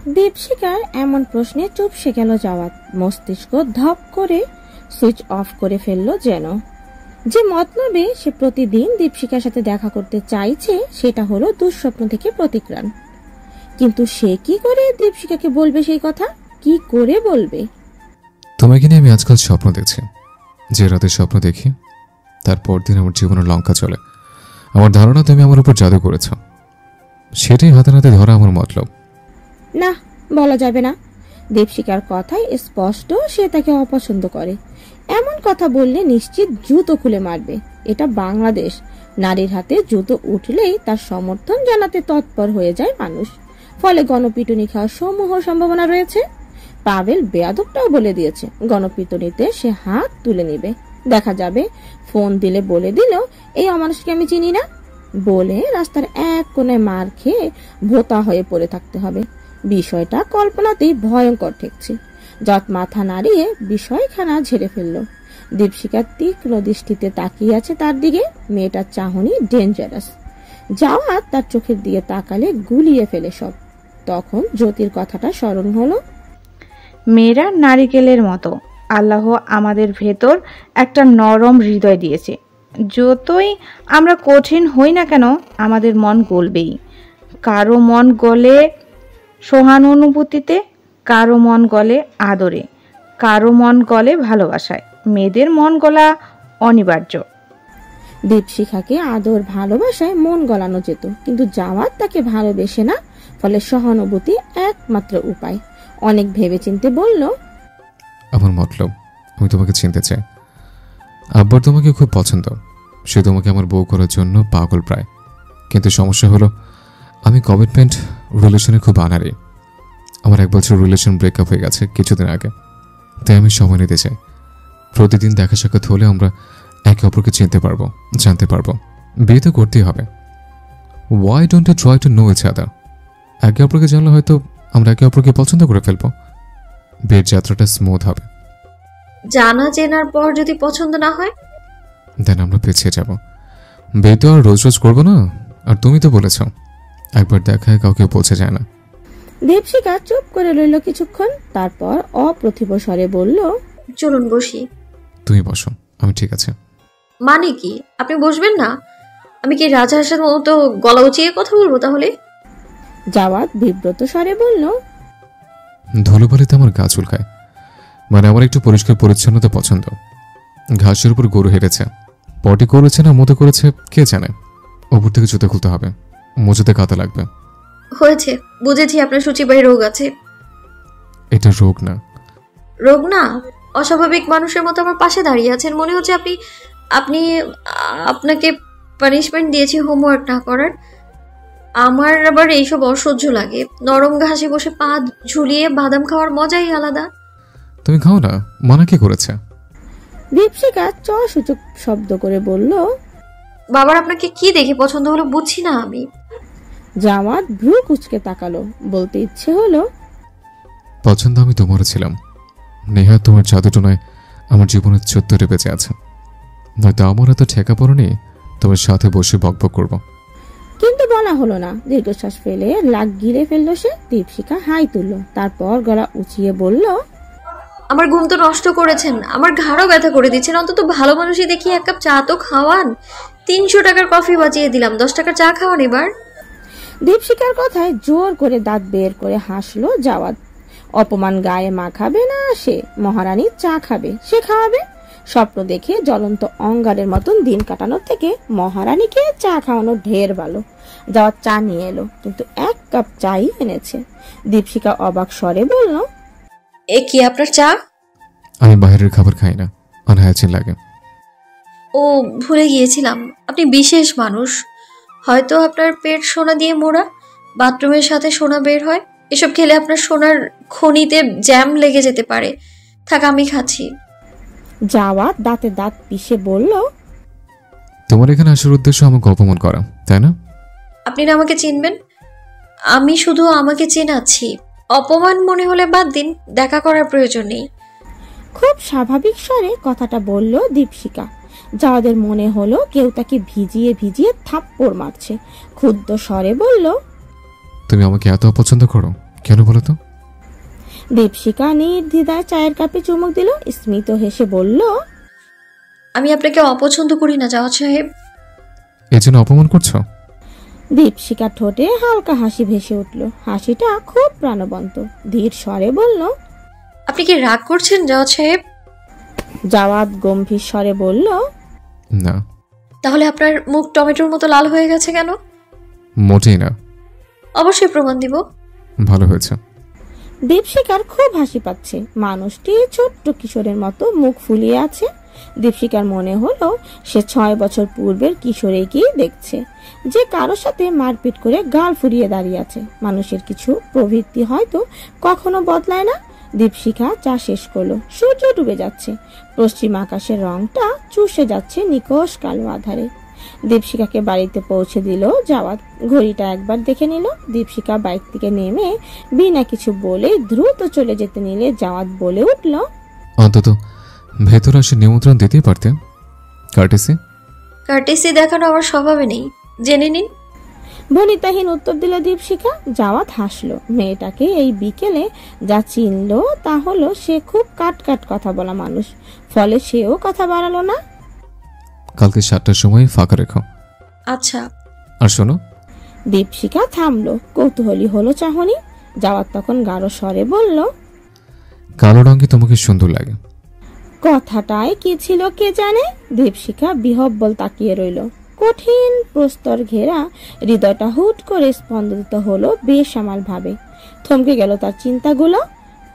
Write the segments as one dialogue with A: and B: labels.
A: দীপশিকার এমন প্রশ্নে চুপসে গেল জাওয়াদ। মস্তিষ্ক ধপ করে সুইচ অফ করে ফেলল যেন। যে মতলবে সে প্রতিদিন দীপশিকার সাথে দেখা করতে চাইছে সেটা হলো দুঃস্বপ্ন থেকে প্রতিক্রাণ। কিন্তু সে কি করে দীপশিকাকে বলবে সেই কথা? কি করে বলবে?
B: তোমাকে নিয়ে আমি আজকাল স্বপ্ন দেখছি। যে রাতে স্বপ্ন দেখি তারপর দিন আমার জীবনের লঙ্কা চলে। আমার ধারণা তুমি আমার উপর জাদু করেছ। সেটাই হাতে নাতে ধরা আমার মতলব।
A: না, বলা যাবে না। দীপশিকার কথাই স্পষ্ট সে তাকে অপছন্দ করে। এমন কথা বললে নিশ্চিত জুতো খুলে মারবে। এটা বাংলাদেশ। নারীর হাতে জুতো উঠলেই তার সমর্থন জানাতে তৎপর হয়ে যায় মানুষ। ফলে গণপিটুনি খাওয়ার সমূহ সম্ভাবনা রয়েছে। পাভেল বেয়াদবটাও বলে দিয়েছে গণপিটুনিতে সে হাত তুলে নিবে। দেখা যাবে ফোন দিলে বলে দিল এই অমানুষকে আমি চিনি না বলে রাস্তার এক কোণায় মার খেয়ে ভোতা হয়ে পড়ে থাকতে হবে। বিষয়টা কল্পনাতেই ভয়ঙ্কর ঠেকছে। যত মাথা নাড়িয়ে বিষয়খানা ঝেড়ে ফেলল। দীপশিকা তীক্ষ্ণ দৃষ্টিতে তাকিয়ে আছে তার দিকে। মেয়েটার চাহনি ডেঞ্জারাস। জাওয়াদ তার চোখের দিকে তাকালে গুলিয়ে ফেলে সব। তখন জ্যোতির কথাটা স্মরণ হলো।
C: মেয়েরা নারিকেলের মতো। আল্লাহ আমাদের ভেতর একটা নরম হৃদয় দিয়েছে। যতই আমরা কঠিন হই না কেন আমাদের মন গলবেই। কারো মন গলে সহানুভূতিতে, কারো মন গলে আদরে, কারো মন গলে ভালোবাসায়। মেয়েদের মন গলা অনিবার্য।
A: দীপশিখাকে আদর ভালোবাসায় মন গলানো যেত, কিন্তু জাওয়াদ তাকে ভালোবেসে না। ফলে সহানুভূতি একমাত্র উপায়। অনেক ভেবেচিন্তে বলল,
B: আমার মতলব আমি তোমাকে চিনতে চাই। আব্বার তোমাকে খুব পছন্দ। সে তোমাকে আমার বউ করার জন্য পাগল প্রায়। কিন্তু সমস্যা হলো আমি কমিটমেন্ট রিলেশনে খুব আনারি। আমার 1 বছর রিলেশন ব্রেকআপ হয়ে গেছে কিছুদিন আগে। তাই আমি সময় নিতে চাই। প্রতিদিন দেখা সাক্ষাৎ হলে আমরা একে অপরকে চিনতে পারবো, জানতে পারবো। বিয়ে তো করতেই হবে। Why don't you try to know each other? একে অপরকে জানলে হয়তো আমরা একে অপরকে পছন্দ করে ফেলবো। বিয়ের যাত্রাটা স্মুথ হবে।
D: জানা চেনার পর যদি পছন্দ না হয়
B: দেন আমরা পিছিয়ে যাব। বিয়ে তো আর রোজ রোজ করবো না। আর তুমি তো বলেছ একবার দেখায় কাউকে পৌঁছে যায় না।
A: দীপশিকা চুপ করে রইল কিছুক্ষণ। তারপর অপ্রতিভ স্বরে বলল,
D: চলুন বসি।
B: তুমি বসো, আমি ঠিক আছে।
D: মানে কি আপনি বসবেন না? আমি কি রাজহাঁসের মতো গলা উঁচিয়ে কথা বলবো তাহলে?
A: জাওয়াদ বিব্রত স্বরে বলল,
B: ধুলোবালিতে আমার গা চুলকায়। মানে আমার একটু পরিষ্কার পরিচ্ছন্নতা পছন্দ। ঘাসের উপর গরু হেঁটেছে, পটি করেছে না মতো করেছে কে জানে। ওপর থেকে জুতো খুলতে হবে, মজুতে কাঁটা লাগবে।
D: হয়েছে, বুঝেছি আপনার সূচিবাহী রোগ আছে।
B: এটা রোগ না।
D: রোগ না? অস্বাভাবিক মানুষের মতো আমার পাশে দাঁড়িয়ে আছেন। মনে হচ্ছে আপনি আপনি আপনাকে পানিশমেন্ট দিয়েছি হোমওয়ার্ক না করার। আমার আবার এইসব অসহ্য লাগে। নরম ঘাসে বসে পা ঝুলিয়ে বাদাম খাওয়ার মজাই আলাদা।
B: তুমি খাও না, মানা কে করেছে?
A: দীপশিকা সূচক শব্দ করে বলল,
D: বাবার আপনাকে কি দেখে পছন্দ হলো বুঝছি না আমি।
A: জাওয়াদ ভ্রু কুঁচকে তাকালো। বলতে ইচ্ছে হলো,
B: পছন্দ আমি তোমারও ছিলাম। নেহা তোমার জাদুটনায় আমার জীবনের চত্বরে বেঁচে আছে। নয়তো আমার এত ঠেকা পড়েনি তোমার সাথে বসে বকবক করবো।
A: কিন্তু বলা হলো না। দীর্ঘশ্বাস ফেলে লাগ গিরে ফেললো সে। দীপশিকা হাই তুলল। তারপর গলা উঁচিয়ে বলল,
D: আমার ঘুম তো নষ্ট করেছেন, আমার ঘাড়ও ব্যথা করে দিচ্ছেন। অন্তত ভালো মানুষই দেখি 1 কাপ চা তো খাওয়ান। 300 টাকার কফি বাঁচিয়ে দিলাম, 10 টাকার চা খাওয়ান এবার।
A: দীপশিকার কথায় জোর করে দাঁত বের করে হাসলো জাওয়াদ। অপমান গায়ে মাখাবে না সে। মহারানী চা খাবে, সে খাওয়াবে। স্বপ্ন দেখে জ্বলন্ত অঙ্গারের মতন দিন কাটানোর থেকে মহারানীকে চা খাওয়ানো ঢের ভালো। জাওয়াদ চা নিয়ে এলো, কিন্তু 1 কাপ চাই এনেছে। দীপশিকা অবাক স্বরে বলল,
D: এ কি আপনার চা?
B: আমি বাইরের খাবার খাই না, আনহাইজিন লাগে।
D: ও ভুলে গিয়েছিলাম, আপনি বিশেষ মানুষ। হয়তো আপনার পেট সোনা দিয়ে মোড়া, বাথরুমের সাথে সোনা বের হয়। এসব খেলে আপনার সোনার খনিতে জ্যাম লেগে যেতে পারে। থাক আমি খাচ্ছি।
A: জাওয়াদ দাঁতে দাঁত পিষে বলল,
B: তোমার এখানে আসার উদ্দেশ্য আমাকে অপমান করা, তাই না?
D: আপনি না আমাকে চিনবেন? আমি শুধু আমাকে চেনাচ্ছি। অপমান মনে হলে বাদ দিন, দেখা করার প্রয়োজন নেই।
A: খুব স্বাভাবিক স্বরে কথাটা বলল দীপশিকা। জাওয়াদের মনে হলো কেউ তাকে ভিজিয়ে ভিজিয়ে থাপ্পড় মারছে। ক্ষুদ্র স্বরে বলল,
B: তুমি আমাকে এত অপছন্দ করো? কেন বলো তো?
A: দীপশিকা নির্দ্বিধায় চায়ের কাপে চুমুক দিল, স্মিত হেসে বলল,
D: আমি আপনাকে অপছন্দ করি না জাওয়াদ সাহেব।
B: এই জন্য অপমান করছো?
A: দীপশিকা ঠোঁটে হালকা হাসি ভেসে উঠল, হাসিটা খুব প্রাণবন্ত। ধীর স্বরে বলল,
D: আপনি কি রাগ করছেন জাওয়াদ সাহেব?
A: জাওয়াদ গম্ভীর স্বরে বলল,
B: না।
D: তাহলে আপনার মুখ টমেটোর মতো লাল হয়ে গেছে কেন?
B: মোটেই না।
D: অবশ্যই প্রমাণ দিব।
B: ভালো হয়েছে।
A: দীপশিকার খুব হাসি পাচ্ছে। মানুষটি ছোট্ট কিশোরের মতো মুখ ফুলিয়ে আছে। দীপশিকার মনে হলো সে 6 বছর পূর্বের কিশোরীকেই দেখছে, যে কারোর সাথে মারপিট করে গাল ফুরিয়ে দাঁড়িয়ে আছে। মানুষের কিছু প্রবৃত্তি হয়তো কখনো বদলায় না। দীপশিখা চা শেষ করলো। সূর্য ডুবে যাচ্ছে, পশ্চিম আকাশের রংটা চুষে যাচ্ছে নিকষ কালো আধারে। দীপশিখাকে বাড়িতে পৌঁছে দিল জাওয়াদ। ঘড়িটা একবার দেখে নিল। দীপশিখা বাইক থেকে নেমে বিনা কিছু বলে দ্রুত চলে যেতে নিলে জাওয়াদ বলে উঠল,
B: অন্তত ভেতর আসে নিমন্ত্রণ দিতেই পারতে।
D: কার্টেসি দেখানো আমার স্বভাবে নেই, জেনে নিন।
A: বনিতাহীন উত্তর দিল দীপশিখা। জাওয়াদ হাসলো। মেয়েটাকে এই বিকেলে যা চিনল তা হলো সে খুব কাট কথা বলা মানুষ, ফলে সেও কথা বাড়ালো না।
B: কালকে 7টার সময় ফাঁকা রেখো।
D: আচ্ছা।
B: আর শোনো।
A: দীপশিখা থামলো, কৌতূহলী হলো চাহনি। জাওয়াদ তখন গাঢ় স্বরে বলল,
B: কালো রঙে তোমাকে সুন্দর লাগে।
A: কথাটায় কি ছিল কে জানে। দীপশিখা বিহব্বল তাকিয়ে রইল। কঠিন প্রস্তর ঘেরা হৃদয়টা হুট করে স্পন্দিত হলো বেসামাল ভাবে। থমকে গেল তার চিন্তাগুলো,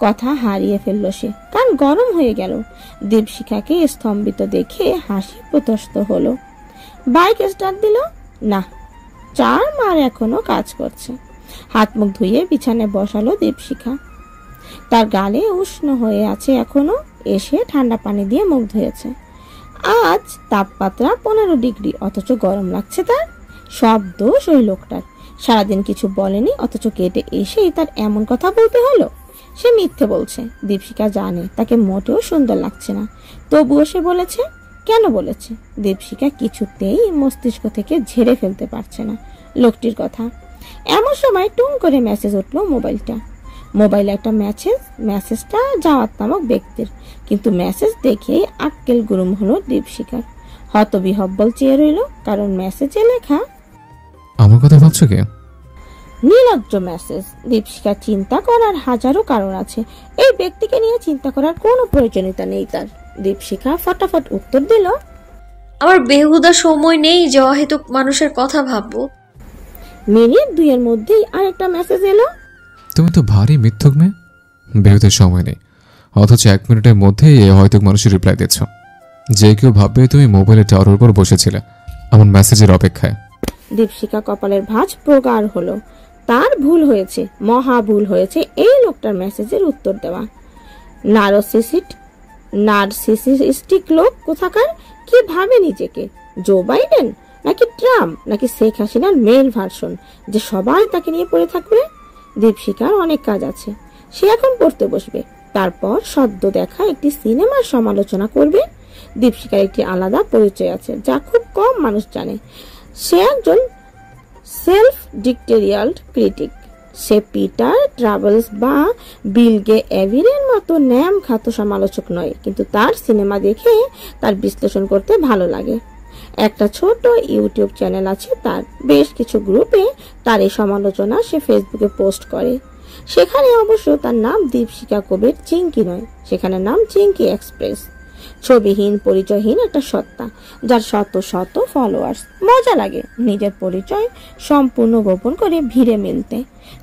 A: কথা হারিয়ে ফেলল সে। কান গরম হয়ে গেল। দীপশিখাকে স্তম্ভিত দেখে হাসি প্রতস্ত হলো। বাইক স্টার্ট দিল না, চার মার এখনো কাজ করছে। হাত মুখ ধুয়ে বিছানায় বসালো দীপশিখা। তার গালে উষ্ণ হয়ে আছে এখনো। এসে ঠান্ডা পানি দিয়ে মুখ ধুয়েছে। আজ তাপমাত্রা 15 ডিগ্রি, অথচ গরম লাগছে তার। সব দোষ ওই লোকটার। সারাদিন কিছু বলেনি, অথচ কেটে এসেই তার এমন কথা বলতে হলো। সে মিথ্যে বলছে। দীপশিখা জানে তাকে মোটেও সুন্দর লাগছে না, তবুও সে বলেছে। কেন বলেছে? দীপশিখা কিছুতেই মস্তিষ্ক থেকে ঝেড়ে ফেলতে পারছে না লোকটির কথা। এমন সময় টুং করে মেসেজ উঠলো মোবাইলে একটা মেসেজটা জাওয়াত নামক ব্যক্তির। কিন্তু মেসেজ দেখে আক্কেল গুরুম হলো দীপশিখার। হতবিহব্বল চেয়ে রইল, কারণ মেসেজে লেখা,
B: আমার কথা ভাবছো কে?
A: নির্লজ্জ মেসেজ। দীপশিখা চিন্তা করার হাজারো কারণ আছে, এই ব্যক্তিকে নিয়ে চিন্তা করার কোনো প্রয়োজনীয়তা নেই তার। দীপশিখা ফটাফট উত্তর দিল,
D: আমার বেহুদা সময় নেই যে অহেতুক মানুষের কথা ভাববো।
A: মিনিট 2 মধ্যেই আরেকটা মেসেজ এলো,
B: তুমি তো ভারী মিথ্যুক মেয়ে। বেরোতে সময় নেই, অথচ 1 মিনিটের মধ্যেই এই হয়তো মানুষের রিপ্লাই দিচ্ছ। যে কেউ ভাববে তুমি মোবাইলে টাওয়ারের উপর বসেছিলে আমার মেসেজের অপেক্ষায়।
A: দীপশিখা কপালের ভাঁজ প্রগাঢ় হলো। তার ভুল হয়েছে, মহা ভুল হয়েছে এই লোকটার মেসেজের উত্তর দেওয়া। নার্সিসিস্টিক লোক কোথাকার। কি ভাবে নিজেকে? জো বাইডেন নাকি ট্রাম্প নাকি শেখ হাসিনার মেল ভার্সন, যে সবাই তাকে নিয়ে পড়ে থাকবে? দীপশিখার অনেক কাজ আছে। সে এখন পড়তে বসবে, তারপর সদ্য দেখা একটি সিনেমার সমালোচনা করবে। দীপশিখার একটি আলাদা পরিচয় আছে যা খুব কম মানুষ জানে। সে একজন সেলফ ডিক্টেরিয়াল ক্রিটিক। সে পিটার ট্রাভেলস বা বিলগে এভিরের মতো ন্যাম খ্যাত সমালোচক নয়, কিন্তু তার সিনেমা দেখে তার বিশ্লেষণ করতে ভালো লাগে। একটা ছোট ইউটিউব চ্যানেল আছে তার। বেশ কিছু গ্রুপে তার এই সমালোচনা সে ফেসবুকে পোস্ট করে। সেখানে অবশ্য তার নাম দীপশিখা কবির চিঙ্কি নয়, সেখানে নাম চিঙ্কি এক্সপ্রেস। ছবিহীন পরিচয়হীন একটা সত্তা, যার শত শত ফলোয়ার্স। মজা লাগে নিজের পরিচয় সম্পূর্ণ গোপন করে ভিড়ে মিলতে।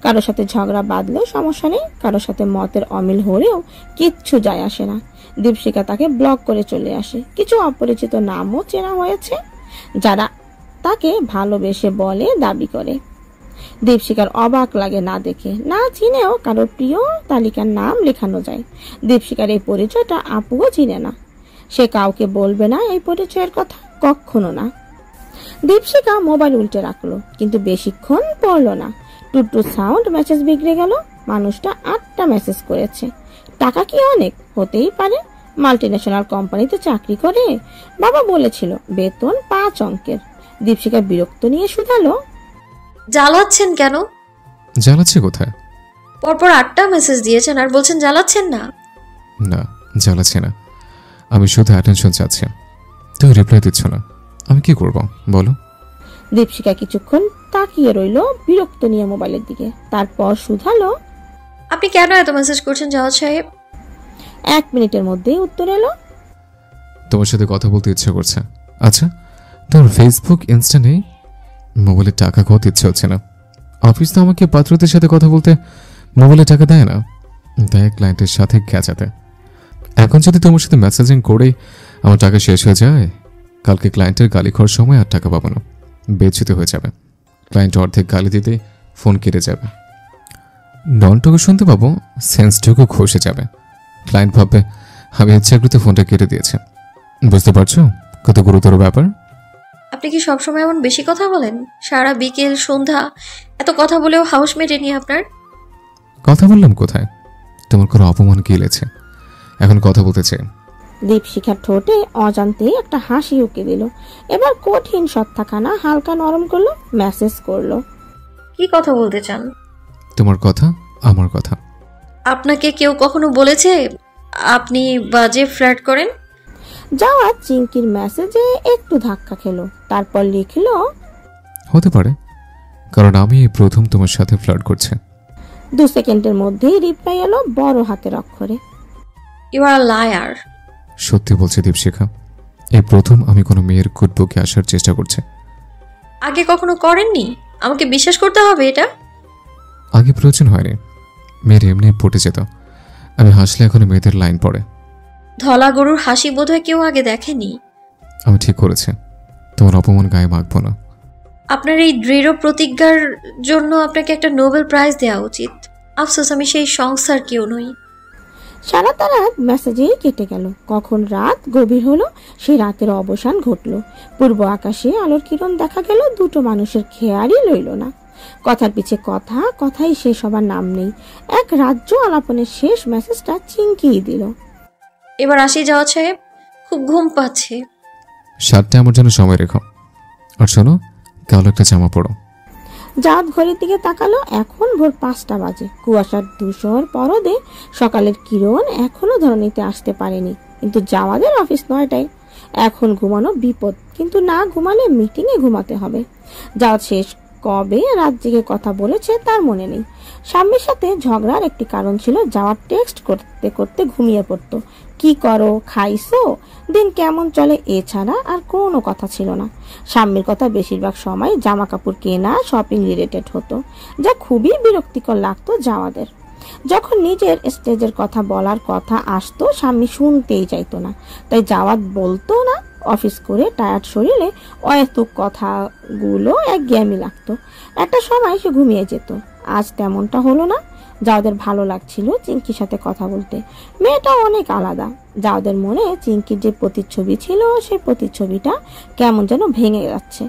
A: কারো সাথে ঝগড়া বাঁধলেও সমস্যা নেই, কারো সাথে মতের অমিল হলেও কিচ্ছু যায় আসে না। দীপশিখা তাকে ব্লক করে চলে আসে। কিছু অপরিচিত নামও চেনা হয়েছে, যারা তাকে ভালোবেসে বলে দাবি করে। দীপশিখার অবাক লাগে না দেখে, না চিনেও কারোর প্রিয় তালিকার নাম লেখানো যায়। দীপশিখার এই পরিচয়টা আপুও চিনে না। সে কাউকে বলবে না এই পরিচয়ের কথা, কখনো না। দীপশিখা মোবাইল উল্টে রাখলো, কিন্তু বেশিক্ষণ পড়লো না। টুটু সাউন্ড মেসেজ বিগড়ে গেল। মানুষটা 8টা মেসেজ করেছে। টাকা কি অনেক? হতেই পারে। মাল্টিন্যাশনাল কোম্পানিতে চাকরি করে। বাবা বলেছিল বেতন 5 অঙ্কের। দীপশিখা বিরক্ত নিয়ে শুধালো,
D: জ্বালাচ্ছেন কেন?
B: জ্বালাচ্ছে কোথায়?
D: পরপর 8টা মেসেজ দিয়েছেন আর বলছেন জ্বালাচ্ছেন না।
B: না, জ্বালাচ্ছে না, আমি শুধু অ্যাটেনশন চাচ্ছি। তুমি রিপ্লাই দিচ্ছ না, আমি কি করব বলো?
A: দীপশিকা কিছুক্ষণ তাকিয়ে রইল বিরক্ত নিয়ে মোবাইলের দিকে, তারপর শুধালো,
D: আপনি কেন এত মেসেজ করছেন জাওয়াদ সাহেব?
A: 1 মিনিটের মধ্যেই উত্তর এলো,
B: তোমার সাথে কথা বলতে ইচ্ছে করছে। আচ্ছা, তোমার ফেসবুক, ইনস্টা নেই? মোবাইলে টাকা খাওয়াতে ইচ্ছে হচ্ছে না। অফিস তো আমাকে পাত্রদের সাথে কথা বলতে মোবাইলে টাকা দেয় না, দেয় ক্লায়েন্টের সাথে গেঁচাতে। এখন যদি তোমার সাথে মেসেজিং করেই আমার টাকা শেষ হয়ে যায়, কালকে ক্লায়েন্টের গালি খাওয়ার সময় আর টাকা পাবো না, বেচ্যুত হয়ে যাবে। ক্লায়েন্ট অর্ধেক গালি দিতেই ফোন কেটে যাবে, ননটুকু শুনতে পাবো, সেন্সটুকু খসে যাবে। ক্লায়েন্ট ভাববে আমি ইচ্ছাকৃত ফোনটা কেটে দিয়েছে। বুঝতে পারছো কত গুরুতর ব্যাপার?
D: আপনি কি সবসময় এমন বেশি কথা বলেন? সারা বিকেল সন্ধ্যা এত কথা বলেও হাউস মেটেনি আপনার?
B: কথা বললাম কোথায়? তোমার কোনো অপমান গিলেছে, এখন কথা বলতে চাই।
A: দীপশিখার ঠোঁটে অজান্তে একটা হাসি উকি দিল। এবার কঠিন সত্তাখানা হালকা নরম করলো, মেসেজ করলো,
D: কি কথা বলতে চান?
B: তোমার কথা, আমার কথা।
D: আপনাকে কেউ কখনো বলেছে আপনি বাজে ফ্ল্যাট করেন?
A: জাওয়াদ চিঙ্কির মেসেজে একটু ধাক্কা খেলো, তারপর লিখলো,
B: হতে পারে, কারণ আমি এই প্রথম তোমার সাথে ফ্লার্ট করছি।
A: 2 সেকেন্ডের মধ্যেই রিপ্লাই এলো বড় হাতের অক্ষরে,
D: ইউ আর আ লায়ার।
B: সত্যি বলছে দীপশিখা, এই প্রথম আমি কোনো মেয়ের কুটবুকে আসার চেষ্টা করছি।
D: আগে কখনো করেননি? আমাকে বিশ্বাস করতে হবে এটা?
B: আগে প্রয়োজন হয়নি, মেয়ের এমনি পটে যেত। আমি হাসলে এখনো মেয়েদের লাইন পড়ে।
D: ধলা গরুর হাসি বোধহয় কেউ আগে দেখেনি।
B: আমি ঠিক করেছি, তোমার অপমান গায়ে মাখবো না।
D: আপনার এই দৃঢ় প্রতিজ্ঞার জন্য আপনাকে একটা নোবেল প্রাইজ দেওয়া উচিত। আফসোস আমি সেই সংস্থার কেউ নই।
A: সারাটা রাত মেসেজেই কেটে গেল। কখন রাত গভীর হলো, সেই রাতের অবসান ঘটলো। পূর্ব আকাশে আলোর কিরণ দেখা গেল, দুটো মানুষের খেয়ালই লইল না। কথার পিছে কথা, কথাই শেষ হবার নাম নেই। এক রাজ্য আলাপনের শেষ মেসেজটা চিঙ্কিয়ে দিল,
D: এবার আসি জাওয়াদ সাহেব, খুব ঘুম পাচ্ছে।
B: 7টায় আমার জন্য সময় রেখো। আর শোনো, কালো একটা জামা পড়ো।
A: জাওয়াদ ঘড়ির দিকে তাকালো, এখন ভোর 5টা বাজে। কুয়াশার ধূসর পরদে সকালের কিরণ এখনো ধরণীতে আসতে পারেনি, কিন্তু জাওয়াদের অফিস 9টায়। এখন ঘুমানো বিপদ, কিন্তু না ঘুমালে মিটিংয়ে ঘুমাতে হবে। জাওয়াদ শেষ কবে রাত জেগে কথা বলেছে তার মনে নেই। স্বামীর সাথে ঝগড়ার একটি কারণ ছিল জাওয়াদ টেক্সট করতে করতে ঘুমিয়ে পড়তো। কি করো, খাইছো, দিন কেমন চলে, এছাড়া আর কোনো কথা ছিল না। স্বামীর কথা বেশিরভাগ সময় জামা কাপড় কেনা, শপিং রিলেটেড হতো, যা খুবই বিরক্তিকর লাগতো জাওয়াদের। যখন নিজের স্টেজের কথা বলার কথা আসতো, স্বামী শুনতেই চাইতো না, তাই জাওয়াদ বলতো না। অফিস করে টায়ার্ড শরীরে অহেতুক কথাগুলো একঘেয়েমি লাগতো। একটা সময় সে ঘুমিয়ে যেত। আজ তেমনটা হলো না। জাওয়াদের ভালো লাগছিল চিঙ্কির সাথে কথা বলতে। মেয়েটা অনেক আলাদা। জাওয়াদের মনে চিঙ্কির যে প্রতিচ্ছবি ছিল, সেই প্রতিচ্ছবিটা কেমন যেন ভেঙে যাচ্ছে।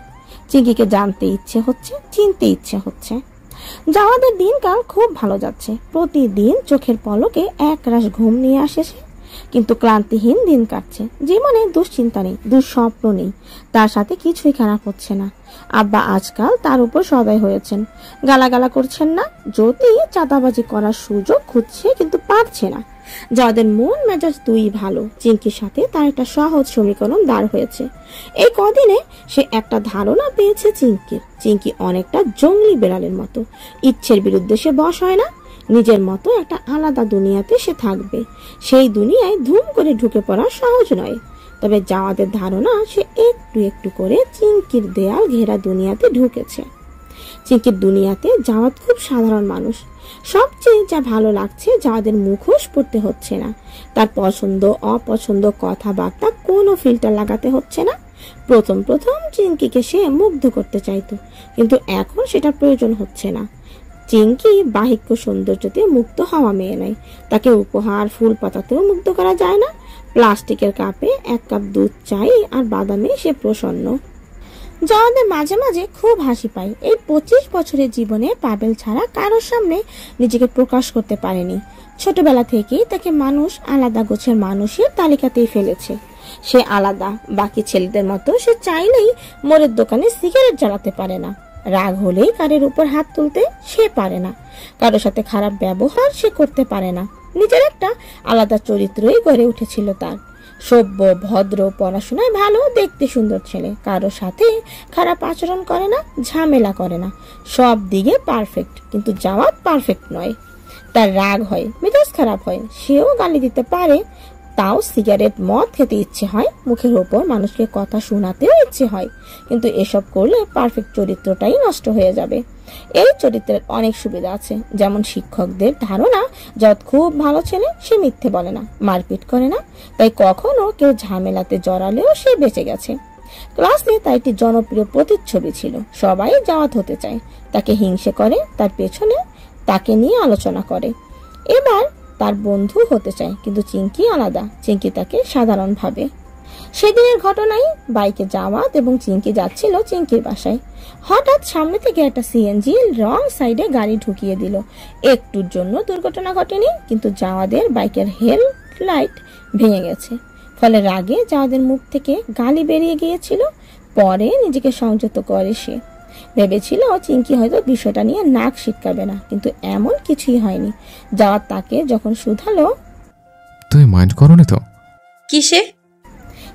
A: চিঙ্কিকে জানতে ইচ্ছে হচ্ছে, চিনতে ইচ্ছে হচ্ছে। জাওয়াদের দিনকাল খুব ভালো যাচ্ছে। প্রতিদিন চোখের পলকে একরাশ ঘুম নিয়ে আসে সে, কিন্তু ক্লান্তিহীন দিন কাটছে। জীবনে দুশ্চিন্তা নেই, দুঃস্বপ্ন নেই, তার সাথে কিছুই খারাপ হচ্ছে না। আব্বা আজকাল তার উপর সদয় হয়েছেন, গালাগালা করছেন না। যদি চাঁদাবাজি করার সুযোগ খুঁজছে, কিন্তু পারছে না। যাদের মন মেজাজ দুই ভালো, চিঙ্কির সাথে তার একটা সহজ সমীকরণ দাঁড় হয়েছে। এই কদিনে সে একটা ধারণা পেয়েছে চিঙ্কির। চিঙ্কি অনেকটা জঙ্গলি বেড়ালের মতো, ইচ্ছের বিরুদ্ধে সে বশ হয় না। নিজের মতো একটা আলাদা দুনিয়াতে সে থাকবে। সেই দুনিয়ায় ধুম করে ঢুকে পড়া সহজ নয়। তবে জাওয়াদের ধারণা সে একটু একটু করে চিঙ্কির দেয়াল ঘেরা দুনিয়াতে ঢুকেছে। চিঙ্কির দুনিয়াতে জাওয়াদ খুব সাধারণ মানুষ। সবচেয়ে যা ভালো লাগছে, জাওয়াদের মুখোশ পড়তে হচ্ছে না। তার পছন্দ অপছন্দ কথাবার্তা কোনো ফিল্টার লাগাতে হচ্ছে না। প্রথম প্রথম চিঙ্কিকে সে মুগ্ধ করতে চাইতো, কিন্তু এখন সেটা প্রয়োজন হচ্ছে না। চিঙ্কি বাহিক্য সৌন্দর্যতে মুগ্ধ হওয়া মেয়ে নয়। তাকে উপহার, ফুল পাতাতেও মুগ্ধ করা যায় না। প্লাস্টিকের কাপে 1 কাপ দুধ চাই আর বাদামে সে প্রসন্ন। জাওয়াদের মাঝে মাঝে খুব হাসি পায়। এই 25 বছরের জীবনে পাবেল ছাড়া কারোর সামনে নিজেকে প্রকাশ করতে পারেনি। ছোটবেলা থেকেই তাকে মানুষ আলাদা গোছের মানুষের তালিকাতেই ফেলেছে। সে আলাদা, বাকি ছেলেদের মতো সে চাইলেই মোড়ের দোকানে সিগারেট জ্বালাতে পারে না। রাগ হলেই কারের উপর হাত তুলতে সে পারে না, কারোর সাথে খারাপ ব্যবহার সে করতে পারে না। নিজের একটা আলাদা চরিত্রই গড়ে উঠেছিল তার। সভ্য, ভদ্র, পড়াশোনায় ভালো, দেখতে সুন্দর ছেলে, কারোর সাথে খারাপ আচরণ করে না, ঝামেলা করে না, সব দিকে পারফেক্ট। কিন্তু জাওয়াদ পারফেক্ট নয়। তার রাগ হয়, মেজাজ খারাপ হয়, সেও গালি দিতে পারে, তাও সিগারেট মদ খেতে ইচ্ছে হয়, মুখের ওপর মানুষকে কথা শোনাতেও ইচ্ছে হয়। কিন্তু এসব করলে পারফেক্ট চরিত্রটাই নষ্ট হয়ে যাবে। এই চরিত্রের অনেক সুবিধা আছে, যেমন শিক্ষকদের ধারণা জাওয়াদ খুব ভালো ছেলে, সে মিথ্যে বলে না, মারপিট করে না, তাই কখনো কেউ ঝামেলাতে জড়ালেও সে বেঁচে গেছে। ক্লাসে তার একটি জনপ্রিয় প্রতিচ্ছবি ছিল, সবাই জাওয়াদ হতে চায়, তাকে হিংসে করে, তার পেছনে তাকে নিয়ে আলোচনা করে। এবার তার বন্ধু হতে চায়, কিন্তু চিঙ্কি আলাদা, চিঙ্কি তাকে সাধারণ ভাবে। সেদিনের ঘটনায় বাইকে জাওয়াদ এবং চিঙ্কি যাচ্ছিল চিঙ্কির বাসায়। হঠাৎ সামনে থেকে একটা সিএনজি রং সাইডে গাড়ি ঢুকিয়ে দিল। একটুর জন্য দুর্ঘটনা ঘটেনি, কিন্তু জাওয়াদের বাইকের হেডলাইট ভেঙে গেছে। ফলে রাগে জাওয়াদের মুখ থেকে গালি বেরিয়ে গিয়েছিল। পরে নিজেকে সংযত করে সে। ভেবেছিল চিঙ্কি হয়তো বিষয়টা নিয়ে নাক শিটকাবে না, কিন্তু এমন কিছুই হয়নি। জাওয়াদ তাকে যখন শুধালো,
B: তুমি মাইন্ড করোনি তো?
D: কিসে?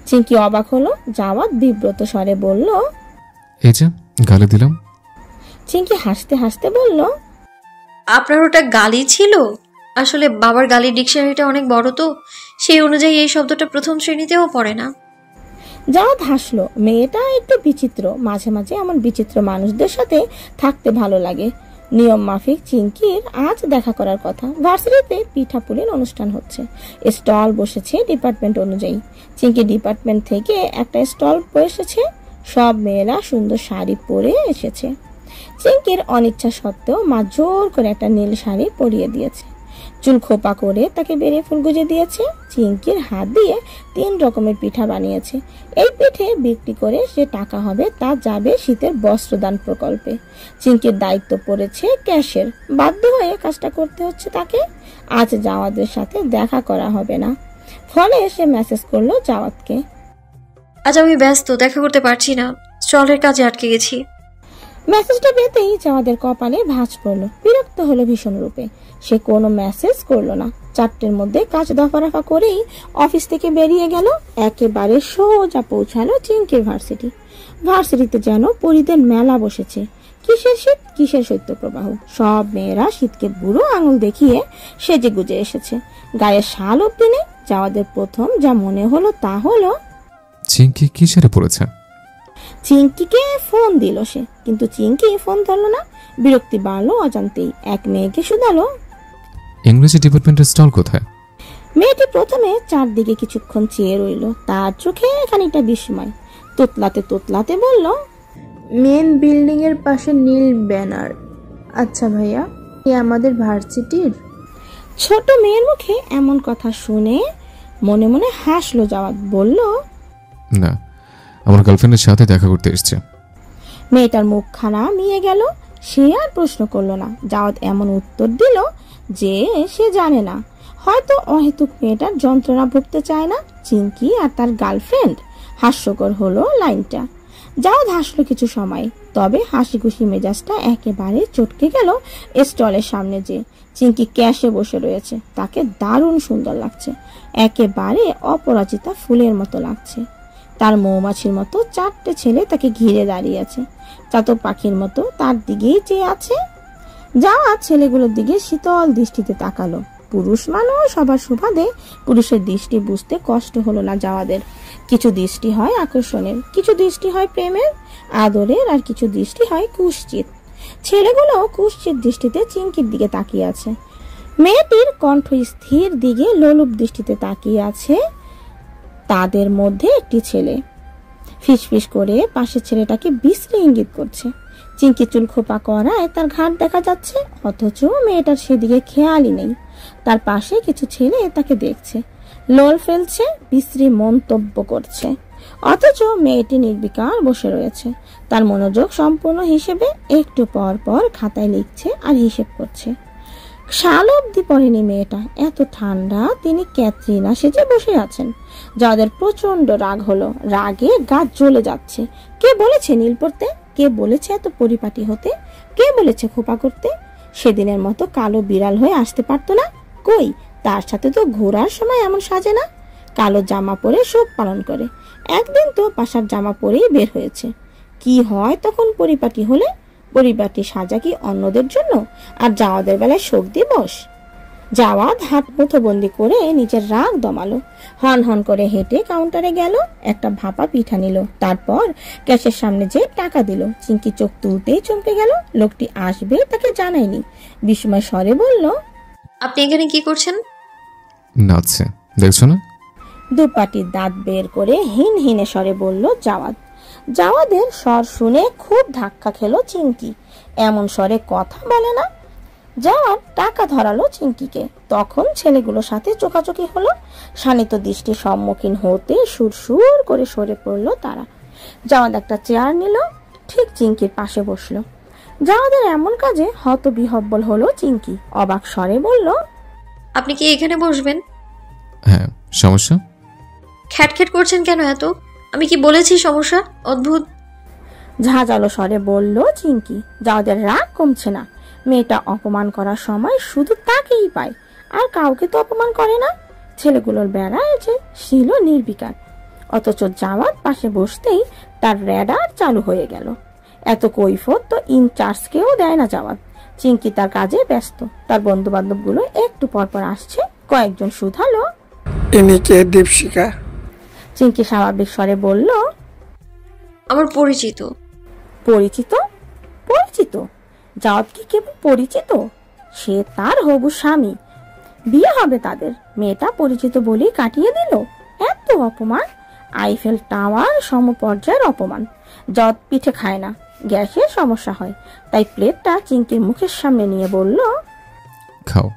A: চিঙ্কি অবাক হলো। জাওয়াদ বিব্রত স্বরে বলল,
B: এই যে গালি দিলাম।
A: চিঙ্কি হাসতে হাসতে বলল,
D: আপনার ওটা গালি ছিল? আসলে বাবার গালির ডিকশনারিটা অনেক বড়, তো সেই অনুযায়ী এই শব্দটা প্রথম শ্রেণীতেও পড়ে না।
A: জাওয়াদ হাসলো। মেয়েটা একটু বিচিত্র, মাঝে মাঝে এমন বিচিত্র মানুষদের সাথে থাকতে ভালো লাগে। নিয়ম মাফিক চিঙ্কির আজ দেখা করার কথা। ভার্সিটিতে পিঠাপুলির অনুষ্ঠান হচ্ছে, স্টল বসেছে ডিপার্টমেন্ট অনুযায়ী। চিঙ্কি ডিপার্টমেন্ট থেকে একটা স্টল বসেছে, সব মেয়েরা সুন্দর শাড়ি পরে এসেছে। চিঙ্কির অনিচ্ছা সত্ত্বেও মা জোর করে একটা নীল শাড়ি পরিয়ে দিয়েছে, চুল খোপা করে তাকে বেরিয়ে ফুল গুজে দিয়েছে। চিঙ্কির হাত দিয়ে 3 রকমের পিঠা বানিয়েছে। এই পিঠে বিক্রি করে যে টাকা হবে তা যাবে শীতের বস্ত্রদান প্রকল্পে। চিঙ্কির দায়িত্ব পড়েছে ক্যাশের, বাধ্য হয়ে কাজটা করতে হচ্ছে তাকে। আজ জাওয়াদের সাথে দেখা করা হবে না, ফলে সে মেসেজ করলো জাওয়াদকে,
D: আজ আমি ব্যস্ত, দেখা করতে পারছি না, স্টলের কাজে আটকে গেছি।
A: মেসেজটা পেতেই জাওয়াদের কপালে ভাঁজ পড়লো। বিরক্ত হলো ভীষণ রূপে। সে কোনো মেসেজ করলো না। 4টের মধ্যে কাজ দফারফা করেই অফিস থেকে বেরিয়ে গেল। একেবারে সোজা পৌঁছালো চিঙ্কির ভার্সিটি। ভার্সিটিতে যেন পরিদের মেলা বসেছে। কিসের শীত, কিসের শৈত্যপ্রবাহ। সব মেয়েরা শীতকে বুড়ো আঙুল দেখিয়ে সেজে গুজে এসেছে, গায়ে শাল অব্দি নেই। জাওয়াদের প্রথম যা মনে হলো তা হলো
B: চিঙ্কি কি সেরে পড়েছে।
A: চিঙ্কিকে ফোন দিল সে, কিন্তু চিঙ্কি ফোন ধরলো না। বিরক্তি বাড়লো অজান্তেই। এক মেয়েকে শুধালো,
B: ইংরেজি ডিপার্টমেন্টের স্টল কোথায়?
A: মেয়েটি প্রথমে চারদিকে কিছুক্ষণ চেয়ে রইল, তার চোখে খানিকটা বিস্ময়। তোতলাতে তোতলাতে বলল,
E: মেন বিল্ডিং এর পাশে নীল ব্যানার। আচ্ছা ভাইয়া, এ আমাদের ভার্সিটির?
A: ছোট মেয়ের মুখে এমন কথা শুনে মনে মনে হাসলো জাওয়াদ। বলল,
B: না, আমার গার্লফ্রেন্ডের সাথে দেখা করতে এসেছে।
A: মেয়েটার মুখখানা মিয়ে গেল। সে আর প্রশ্ন করলো না। জাওয়াদ এমন উত্তর দিল যে সে জানে না, হয়তো অহেতুক মেয়েটার যন্ত্রণা ভুগতে চায় না। চিঙ্কি আর তার গার্লফ্রেন্ড, হাস্যকর হলো লাইনটা। জাওয়াদ হাসলো কিছু সময়, তবে হাসি খুশি মেজাজটা একেবারে চটকে গেল স্টলের সামনে। যে চিঙ্কি ক্যাশে বসে রয়েছে, তাকে দারুণ সুন্দর লাগছে, একেবারে অপরাজিতা ফুলের মতো লাগছে। তার মৌমাছির মতো 4টে ছেলে তাকে ঘিরে দাঁড়িয়ে আছে, চাতক পাখির মতো তার দিকেই চেয়ে আছে। জাওয়াদ ছেলেগুলোর দিকে শীতল দৃষ্টিতে তাকালো। পুরুষ মানুষ সবার সুবাদে পুরুষের দৃষ্টি বুঝতে কষ্ট হলো না জাওয়াদের। কিছু দৃষ্টি হয় আকর্ষণের, কিছু দৃষ্টি হয় প্রেমের, আদরের, আর কিছু দৃষ্টি হয় কুশ্চিত। ছেলেগুলো কুশ্চিত দৃষ্টিতে চিঙ্কির দিকে তাকিয়ে আছে। মেয়েটির কণ্ঠ স্থির দিকে লোলুপ দৃষ্টিতে তাকিয়ে আছে। তাদের মধ্যে একটি ছেলে ফিসফিস করে পাশের ছেলেটাকে বিশ্রী ইঙ্গিত করছে। চিঙ্কি চুল খোপা করায় তার ঘাট দেখা যাচ্ছে, অথচ মেয়েটার সেদিকে খেয়ালই নেই। তার পাশে কিছু ছেলে তাকে দেখছে, লোল ফেলছে, বিশ্রী মন্তব্য করছে, অথচ মেয়েটি নির্বিকার বসে রয়েছে। তার মনোযোগ সম্পূর্ণ হিসেবে একটু পর পর খাতায় লিখছে আর হিসেব করছে। শাল অব্দি পড়েনি মেয়েটা, এত ঠান্ডা তিনি ক্যাথরিনা সেজে বসে আছেন। যাদের প্রচন্ড রাগ হলো, রাগে গা জ্বলে যাচ্ছে। কে বলেছে নীল পড়তে? কে বলেছে এত পরিপাটি হতে? কে বলেছে খোপা করতে? সেদিনের মতো কালো বিড়াল হয়ে আসতে পারতো না? কই, তার সাথে তো ঘোরার সময় এমন সাজে না। কালো জামা পরে শোক পালন করে। একদিন তো পাশার জামা পরেই বের হয়েছে। কি হয় তখন পরিপাটি হলে? পরিপাটি সাজা কি অন্যদের জন্য, আর জাওয়াদের বেলায় শোক দিবস? জাওয়াদ হাত মুঠোবন্দি করে নিজের রাগ দমালো। হন হন করে হেঁটে কাউন্টারে গেল, একটা ভাপা পিঠা নিল, তারপর ক্যাশের সামনে যে টাকা দিল। চিঙ্কি চোখ তুলতেই চমকে গেল। লোকটি আসবে তাকে জানায়নি। বিস্ময় স্বরে বলল,
D: আপনি এখানে কি করছেন?
B: নাচছে, দেখছো না?
A: দুপাটির দাঁত বের করে হিন হিনে স্বরে বলল জাওয়াদ। জাওয়াদের স্বর শুনে খুব ধাক্কা খেলো চিঙ্কি। এমন স্বরে কথা বলে না। জাওয়াদ টাকা ধরালো চিঙ্কিকে। তখন ছেলেগুলোর সাথে চোখাচোখি হলো। শানিত দৃষ্টির সম্মুখীন হতে সুরসুর করে সরে পড়লো তারা। জাওয়াদ একটা চেয়ার নিল, ঠিক চিঙ্কির পাশে বসলো। জাওয়াদের এমন কাজে হতবিহব্বল হলো চিঙ্কি। অবাক স্বরে বলল,
D: আপনি কি এখানে বসবেন?
B: হ্যাঁ, সমস্যা?
D: খ্যাটখ্যাট করছেন কেন এত? আমি কি বলেছি সমস্যা? অদ্ভুত।
A: ঝাঁঝালো স্বরে বলল চিঙ্কি। জাওয়াদের রাগ কমছে না। মেয়েটা অপমান করার সময় শুধু তাকেই পায়, আর কাউকে তো অপমান করে না। ছেলেগুলোর বেড়ায় যে ছিল নির্বিকার, অথচ জাওয়াদ পাশে বসতেই তার রেডার চালু হয়ে গেল। এত কৈফত তো ইনচার্জকেও দেয় না জাওয়াদ। চিঙ্কি তার কাজে ব্যস্ত। তার বন্ধু বান্ধব গুলো একটু পরপর আসছে। কয়েকজন শুধালো,
F: ইনি কে? দীপশিখা?
A: চিঙ্কি স্বাভাবিক স্বরে বলল,
D: আমার পরিচিত।
A: পরিচিত? পরিচিত? জাওয়াদ কি কেবল পরিচিত? সে তার হবু স্বামী, বিয়ে হবে তাদের। মেয়েটা পরিচিত বলেই কাটিয়ে দিল। এত অপমান! আইফেল টাওয়ার সমপর্যায়ের অপমান। জাওয়াদ পিঠে খায় না, গ্যাসের সমস্যা হয়, তাই প্লেটটা চিঙ্কির মুখের সামনে নিয়ে বলল,
B: খাও।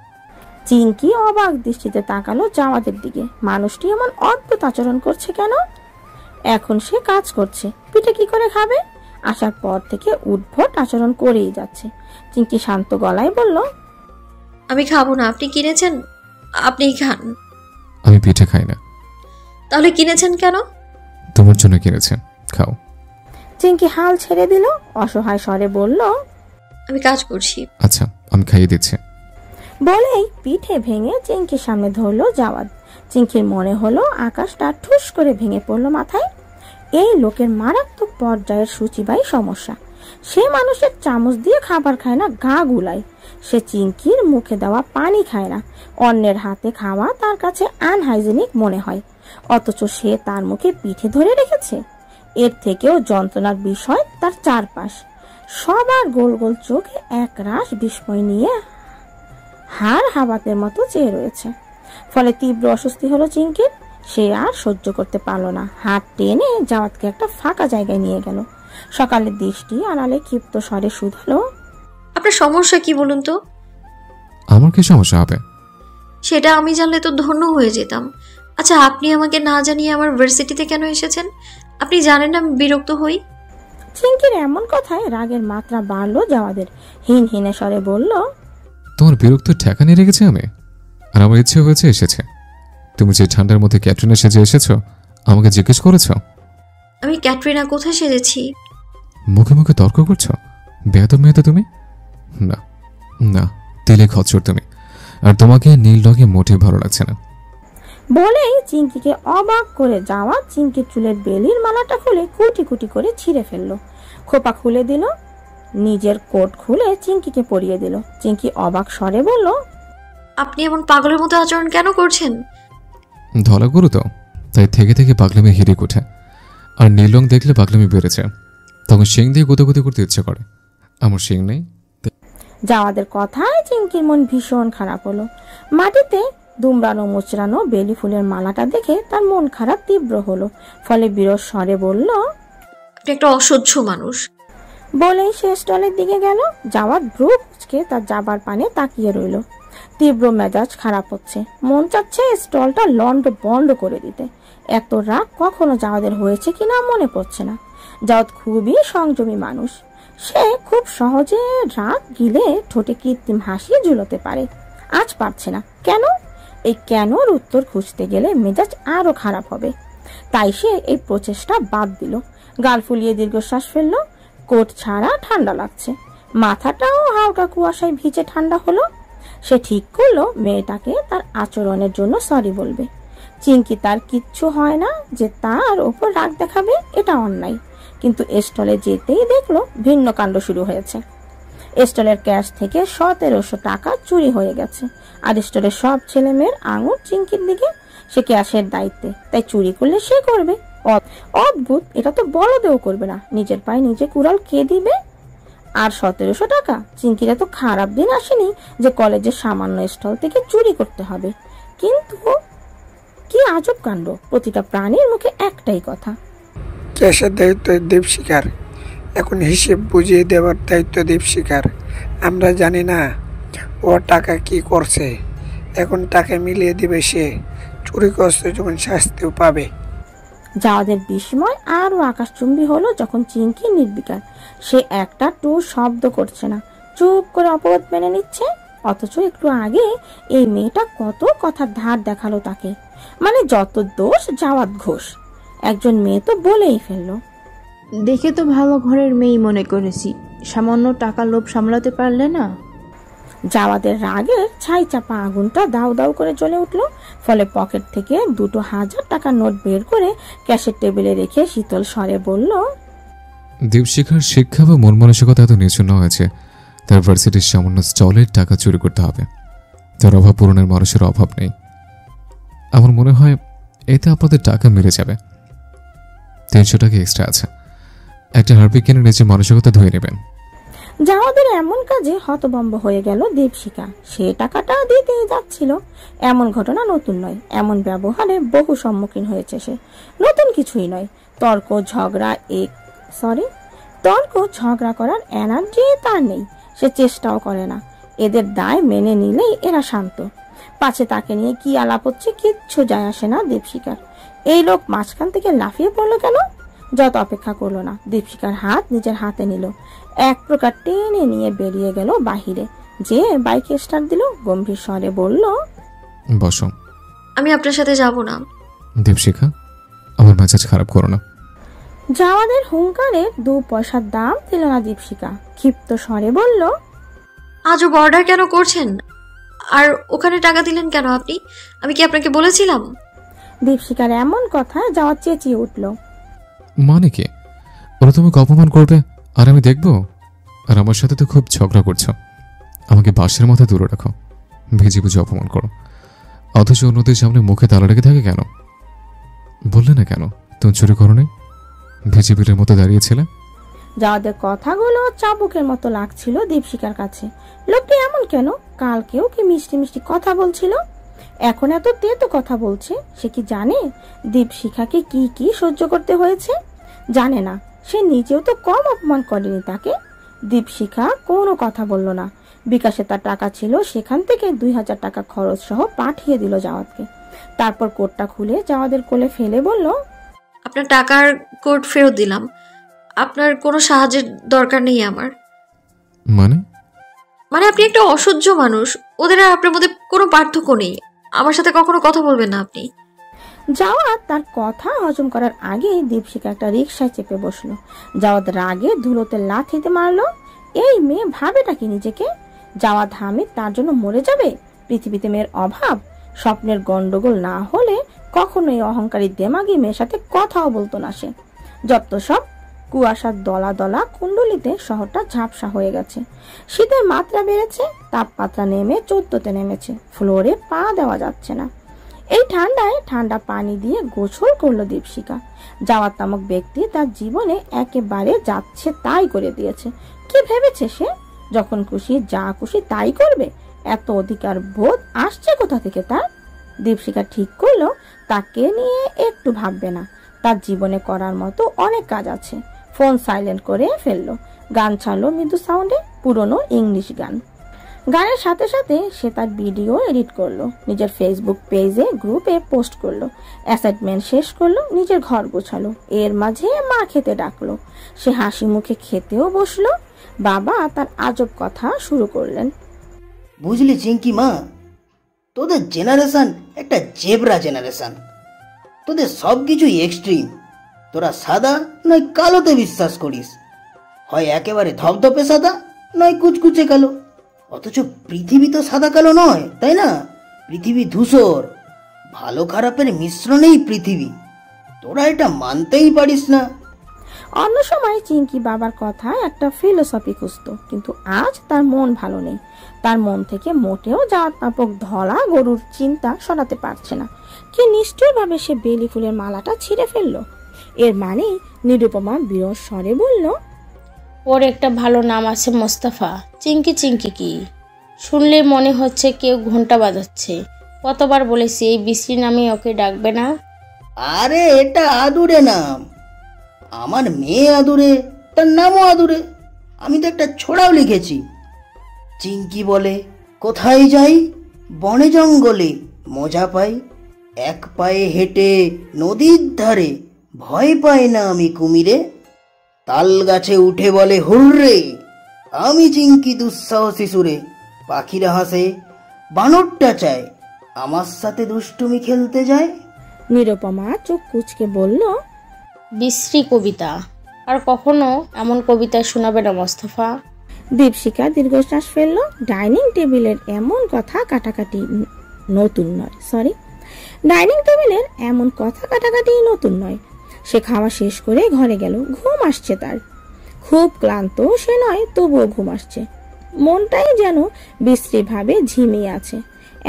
A: চিঙ্কি অবাক দৃষ্টিতে তাকালো জাওয়াদের দিকে। মানুষটি এমন অদ্ভুত আচরণ করছে কেন? এখন সে কাজ করছে, পিঠে কি করে খাবে? আসার পর থেকে উদ্ভট আচরণ করেই যাচ্ছে। চিঙ্কি শান্ত গলায় বলল,
D: আমি খাবো না। আপনি কিনেছেন, আপনিই খান।
B: আমি পিঠে খাই না।
D: তাহলে কিনেছেন কেন?
B: তোমার জন্য কিনেছে, খাও।
A: চিঙ্কি হাল ছেড়ে দিল। অসহায় স্বরে বলল,
D: আমি কাজ করছি।
B: আচ্ছা, আমি খাইয়ে দিচ্ছি।
A: বলেই পিঠে ভেঙে চিঙ্কির সামনে ধরলো জাওয়াদ। চিঙ্কির মনে হলো আকাশটা ঠুস করে ভেঙে পড়লো মাথায়। এই লোকের মারাত্মক পর্যায়ের সূচিবাই সমস্যা। সে মানুষের চামচ দিয়ে খাবার খায় না, গা গুলায়। সে চিঙ্কির মুখে দেওয়া পানি খায় না। অন্যের হাতে খাওয়া তার কাছে আনহাইজেনিক মনে হয়, অথচ সে তার মুখে পিঠে ধরে রেখেছে। এর থেকেও যন্ত্রণার বিষয় তার চারপাশ। সবার গোল গোল চোখে এক রাশ বিস্ময় নিয়ে হাড় হাবাতের মতো চেয়ে রয়েছে। ফলে তীব্র অস্বস্তি হলো চিঙ্কির। সে আর সহ্য করতে পারল না। হাত টেনে জাওয়াদকে একটা ফাঁকা জায়গায় নিয়ে গেল। সকালের দৃষ্টি আড়ালে ক্ষিপ্ত স্বরে শুধালো,
D: আপনার সমস্যা কি বলুন তো?
B: আমার কি সমস্যা হবে?
D: সেটা আমি জানলে তো ধন্য হয়ে যেতাম। আচ্ছা, আপনি আমাকে না জানিয়ে আমার ভার্সিটিতে কেন এসেছেন? আপনি জানেন না আমি বিরক্ত হই।
A: চিঙ্কির এমন কথায় রাগের মাত্রা বাড়লো জাওয়াদের। হিন হিনে স্বরে বলল,
B: তোমার বিরক্ত ঠেকানি রেখেছি আমি, আর আমার ইচ্ছে হয়েছে এসেছে। তুমি যে ঠান্ডার মধ্যে ক্যাটরিনা সেজে এসেছো, আমাকে জিজ্ঞেস করেছো?
D: আমি ক্যাটরিনা কোথায় সেজেছি?
B: মুখে মুখে তর্ক করছো? বেয়াদব মেয়ে তো তুমি। না না, তেলে খচ্চর তুমি। আর তোমাকে নীল রঙে মোটেই ভালো লাগছে না।
A: বলেই চিঙ্কিকে অবাক করে জাওয়াদ চিঙ্কির চুলের বেলির মালাটা খুলে কুটি কুটি করে ছিঁড়ে ফেললো। খোপা খুলে দিল, নিজের কোট খুলে চিঙ্কিকে পরিয়ে দিল। চিঙ্কি অবাক স্বরে বলল,
D: আপনি এমন পাগলের মতো আচরণ কেন করছেন?
B: ধলা গরু তো, তাই থেকে থেকে পাগলামি হিরিক ওঠে। আর নীল রং দেখলে পাগলামি বেড়েছে, তখন শিং দিয়ে গোতাগুতি করতে ইচ্ছে করে। আমার শিং নেই।
A: জাওয়াদের কথায় চিঙ্কির মন ভীষণ খারাপ হলো। মাটিতে দুমড়ানো মুচড়ানো বেলি ফুলের মালাটা দেখে তার মন খারাপ তীব্র হলো। ফলে বিরস স্বরে বলল,
D: আপনি একটা অসহ্য মানুষ।
A: বলেই সে স্টলের দিকে গেল। জাওয়াদ ভ্রু কুঁচকে তার যাবার পানে তাকিয়ে রইল। তীব্র মেজাজ খারাপ হচ্ছে। মন চাচ্ছে স্টলটা লন্ড বন্ধ করে দিতে। এত রাগ কখনো জাওয়াদের হয়েছে কিনা মনে পড়ছে না। জাওয়াদ খুবই সংযমী মানুষ। সে খুব সহজে রাগ গিলে ঠোঁটে কৃত্রিম হাসি ঝুলোতে পারে। আজ পারছে না। কেন? এই কেনর উত্তর খুঁজতে গেলে মেজাজ আরো খারাপ হবে। তাই সে এই প্রচেষ্টা বাদ দিল। গাল ফুলিয়ে দীর্ঘশ্বাস ফেলল। কোট ছাড়া ঠান্ডা লাগছে, মাথাটাও হালকা কুয়াশায় ভিজে ঠান্ডা হলো। সে ঠিক করলো মেয়েটাকে তার আচরণের জন্য সরি বলবে। চিঙ্কি তার কিচ্ছু হয় না যে তার ওপর রাগ দেখাবে, এটা অন্যায়। কিন্তু স্টলে যেতেই দেখলো ভিন্ন কাণ্ড শুরু হয়েছে। স্টলের ক্যাশ থেকে 1700 টাকা চুরি হয়ে গেছে, আর স্টলের সব ছেলে মেয়ের আঙুর চিঙ্কির দিকে। সে ক্যাশের দায়িত্বে, তাই চুরি করলে সে করবে। অদ্ভুত, এটা তো বড়দেও করবে না, নিজের পায়ে নিজে কুড়াল কে দিবে? আর 1700 টাকা, চিঙ্কির এত খারাপ দিন আসেনি যে কলেজের সামান্য স্টল থেকে চুরি করতে হবে। কিন্তু কি আজব কাণ্ড, প্রতিটা প্রাণীর মুখে একটাই কথা,
F: ক্যাশের দায়িত্ব দীপশিখার, এখন হিসেব বুঝিয়ে দেওয়ার দায়িত্ব দীপশিখার। আমরা জানি না ও টাকা কি করছে, এখন টাকা মিলিয়ে দিবে সে। চুরি করছে যখন শাস্তিও পাবে।
A: যাওয়াদের বিস্ময় আরো আকাশচুম্বী হলো যখন চিঙ্কি নির্বিকার। সে একটা টু শব্দ করছে না, চুপ করে অপরাধ মেনে নিচ্ছে। অথচ একটু আগে এই মেয়েটা কত কথা ধার দেখালো তাকে, মানে যত দোষ জাওয়াদ ঘোষ। একজন মেয়ে তো বলেই ফেললো,
E: দেখে তো ভালো ঘরের মেয়ে মনে করেছি, সামান্য টাকা লোভ সামলাতে পারলে না।
A: জাওয়াদের রাগের ছাই চাপা আগুনটা দাউ দাউ করে জ্বলে উঠলো। ফলে পকেট থেকে 2000 টাকার নোট বের করে ক্যাশের টেবিলে রেখে শীতল স্বরে বলল,
B: দীপশিখার শিক্ষা বা মন মানসিকতা এত নিচু না হয়েছে তার ভার্সিটির সামান্য স্টলের টাকা চুরি করতে হবে। তার অভাব পূরণের মানুষের অভাব নেই। আমার মনে হয় এতে আপনাদের টাকা মিলে যাবে। 300 টাকা এক্সট্রা আছে, একটা হারপিক কিনে নিজের মানসিকতা ধুয়ে নেবেন।
A: জাওয়াদের এমন কাজে হতভম্ব হয়ে গেল দীপশিখা। সে টাকাটা দিতেই যাচ্ছিল। এমন ঘটনা নতুন নয়, এমন ব্যবহারে বহু সম্মুখীন হয়েছে সে, নতুন কিছুই নয়। তর্ক ঝগড়া করার এনার্জি তার নেই, সে চেষ্টাও করে না। এদের দায় মেনে নিলেই এরা শান্ত। পাছে তাকে নিয়ে কি আলাপ হচ্ছে কিচ্ছু যায় আসে না দীপশিখার। এই লোক মাঝখান থেকে লাফিয়ে পড়লো কেন? যত অপেক্ষা করলো না, দীপশিখার হাত নিজের হাতে নিল, এক প্রকার টেনে নিয়ে বেরিয়ে গেল বাহিরে। যে বাইকে স্টার্ট দিল, গম্ভীর স্বরে বলল,
B: বসো।
D: আমি আপনার সাথে যাব না।
B: দীপশিখা, আমার মেজাজ খারাপ করো না।
A: জাওয়াদের হুঙ্কারের 2 পয়সার দাম দিল না দীপশিখা। ক্ষিপ্ত স্বরে বলল,
D: আজও অর্ডার কেন করছেন? আর ওখানে টাকা দিলেন কেন আপনি? আমি কি আপনাকে বলেছিলাম?
A: দীপশিখার এমন কথা জাওয়াদ চেঁচিয়ে উঠল,
B: মানে কি? ওরা তোমাকে অপমান করবে আর আমি দেখবো? আর আমার সাথে তো খুব ঝগড়া করছো। আমাকে বাঁশের মাথায় দূরে রাখো, ভেজে বুঝে অপমান করো, অথচ অন্যদের সামনে মুখে তালা রেখে থাকে কেন? বললে না কেন তুমি চুরি করো নাই? ভেজে বিলের মতো দাঁড়িয়েছিলে।
A: জাওয়াদের কথাগুলো চাবুকের মতো লাগছিল দীপশিখার কাছে। লোকটি এমন কেন? কালকেও কি মিষ্টি মিষ্টি কথা বলছিল, এখন এত তেতো কথা বলছে। সে কি জানে দীপশিখাকে কি কি সহ্য করতে হয়েছে? জানে না, সে নিজেও তো কম অপমান করেনি তাকে। দীপশিখা কোনো কথা বলল না। বিকাশে তার টাকা ছিল, সেখান থেকে 2000 টাকা খরচ সহ পাঠিয়ে দিল জাওয়াদকে। তারপর কোটটা খুলে জাওয়াদের কোলে ফেলে বলল,
D: আপনার টাকার কোড ফেরত দিলাম। আপনার কোনো সাহায্যের দরকার নেই আমার। মানে আপনি একটা অসহ্য মানুষ, ওদের আর আপনার মধ্যে কোনো পার্থক্য নেই। আমার সাথে কখনো কথা বলবেন না আপনি।
A: জাওয়াদ তার কথা হজম করার আগে দীপশিখা একটা রিকশায় চেপে বসলো। জাওয়াদ রাগে ধুলোতে লাথিতে মারলো। এই মেয়ে ভাবেটা কি নিজেকে? জাওয়াদ হামিদ তার জন্য মরে যাবে? পৃথিবীতে মেয়ের অভাব? স্বপ্নের গন্ডগোল না হলে কখনো এই অহংকারী দেমাগী মেয়ের সাথে কথাও বলতো না সে। যত সব কুয়াশার দলা দলা কুণ্ডলিতে শহরটা ঝাপসা হয়ে গেছে। শীতের মাত্রা বেড়েছে, তাপমাত্রা নেমে 14তে নেমেছে। ফ্লোরে পা দেওয়া যাচ্ছে না। এই ঠান্ডায় ঠান্ডা পানি দিয়ে গোসল করলো দীপশিখা। জাওয়াদ নামক ব্যক্তি তার জীবনে একেবারে যাচ্ছে তাই করে দিয়েছে। কি ভেবেছে সে যখন খুশি যা খুশি তাই করবে? এত অধিকার বোধ আসছে কোথা থেকে তার? দীপশিখা ঠিক করলো তাকে নিয়ে একটু ভাববে না। তার জীবনে করার মতো অনেক কাজ আছে। ফোন সাইলেন্ট করে ফেললো, গান ছাড়লো মৃদু সাউন্ডে, পুরনো ইংলিশ গান। গানের সাথে সাথে সে তার ভিডিও এডিট করলো, নিজের ফেসবুক পেজে গ্রুপে পোস্ট করলো, অ্যাসাইনমেন্ট শেষ করলো, নিজের ঘর গোছালো। এর মাঝে মা খেতে ডাকলো। সে হাসি মুখে খেতেও বসলো। বাবা তার আজব কথা শুরু করলেন,
G: বুঝলি চিঙ্কি মা, তোদের জেনারেশন একটা জেব্রা জেনারেশন। তোদের সব কিছুই এক্সট্রিম। তোরা সাদা নয় কালোতে বিশ্বাস করিস, হয় একেবারে ধপধপে সাদা, নয় কুচকুচে কালো। অথচ পৃথিবী তো সাদা কালো নয়, তাই না? পৃথিবী ধূসর, ভালো খারাপের মিশ্রণেই পৃথিবী। তোরা এটা মানতেই পারিস না।
A: অন্য সময় চিঙ্কি বাবার কথায় একটা ফিলোসফি খুঁজত, কিন্তু আজ তার মন ভালো নেই। তার মন থেকে মোটেও জাত নাপক ধলা গরুর চিন্তা সরাতে পারছে না। কি নিষ্ঠুরভাবে সে বেলি ফুলের মালাটা ছিঁড়ে ফেললো। এর মানে নিরুপমা বিরস স্বরে বলল,
H: ওর একটা ভালো নাম আছে, মোস্তফা। চিঙ্কি চিঙ্কি কি শুনলে মনে হচ্ছে কেউ ঘন্টা বাজাচ্ছে। কতবার বলেছি এই বিশ্রী নামে ওকে ডাকবে না।
G: আরে এটা আদুরে নাম, আমার মেয়ে আদুরে, তার নামও আদুরে। আমি তো একটা ছোড়াও লিখেছি। চিঙ্কি বলে, কোথায় যাই বনে জঙ্গলে মজা পাই, এক পায়ে হেঁটে নদীর ধারে, ভয় পাই না আমি কুমিরে। তাল গাছে উঠে বলে হুররে, আমি চিঙ্কি দুঃসাহসী সুরে। পাখিরা হাসে, বানরটা চায়, আমার সাথে দুষ্টুমি খেলতে যায়।
A: নিরুপমা চোখ কুচকে বলল,
H: বিশ্রী কবিতা, আর কখনো এমন কবিতা শোনাবে না মোস্তফা।
A: দীপশিখা দীর্ঘশ্বাস ফেলল। ডাইনিং টেবিলের এমন কথা কাটাকাটি নতুন নয়। সে খাওয়া শেষ করে ঘরে গেল। ঘুম আসছে তার। খুব ক্লান্ত সে নয়, তবুও ঘুম আসছে। মনটাই যেন বিশ্রীভাবে ঝিমিয়ে আছে।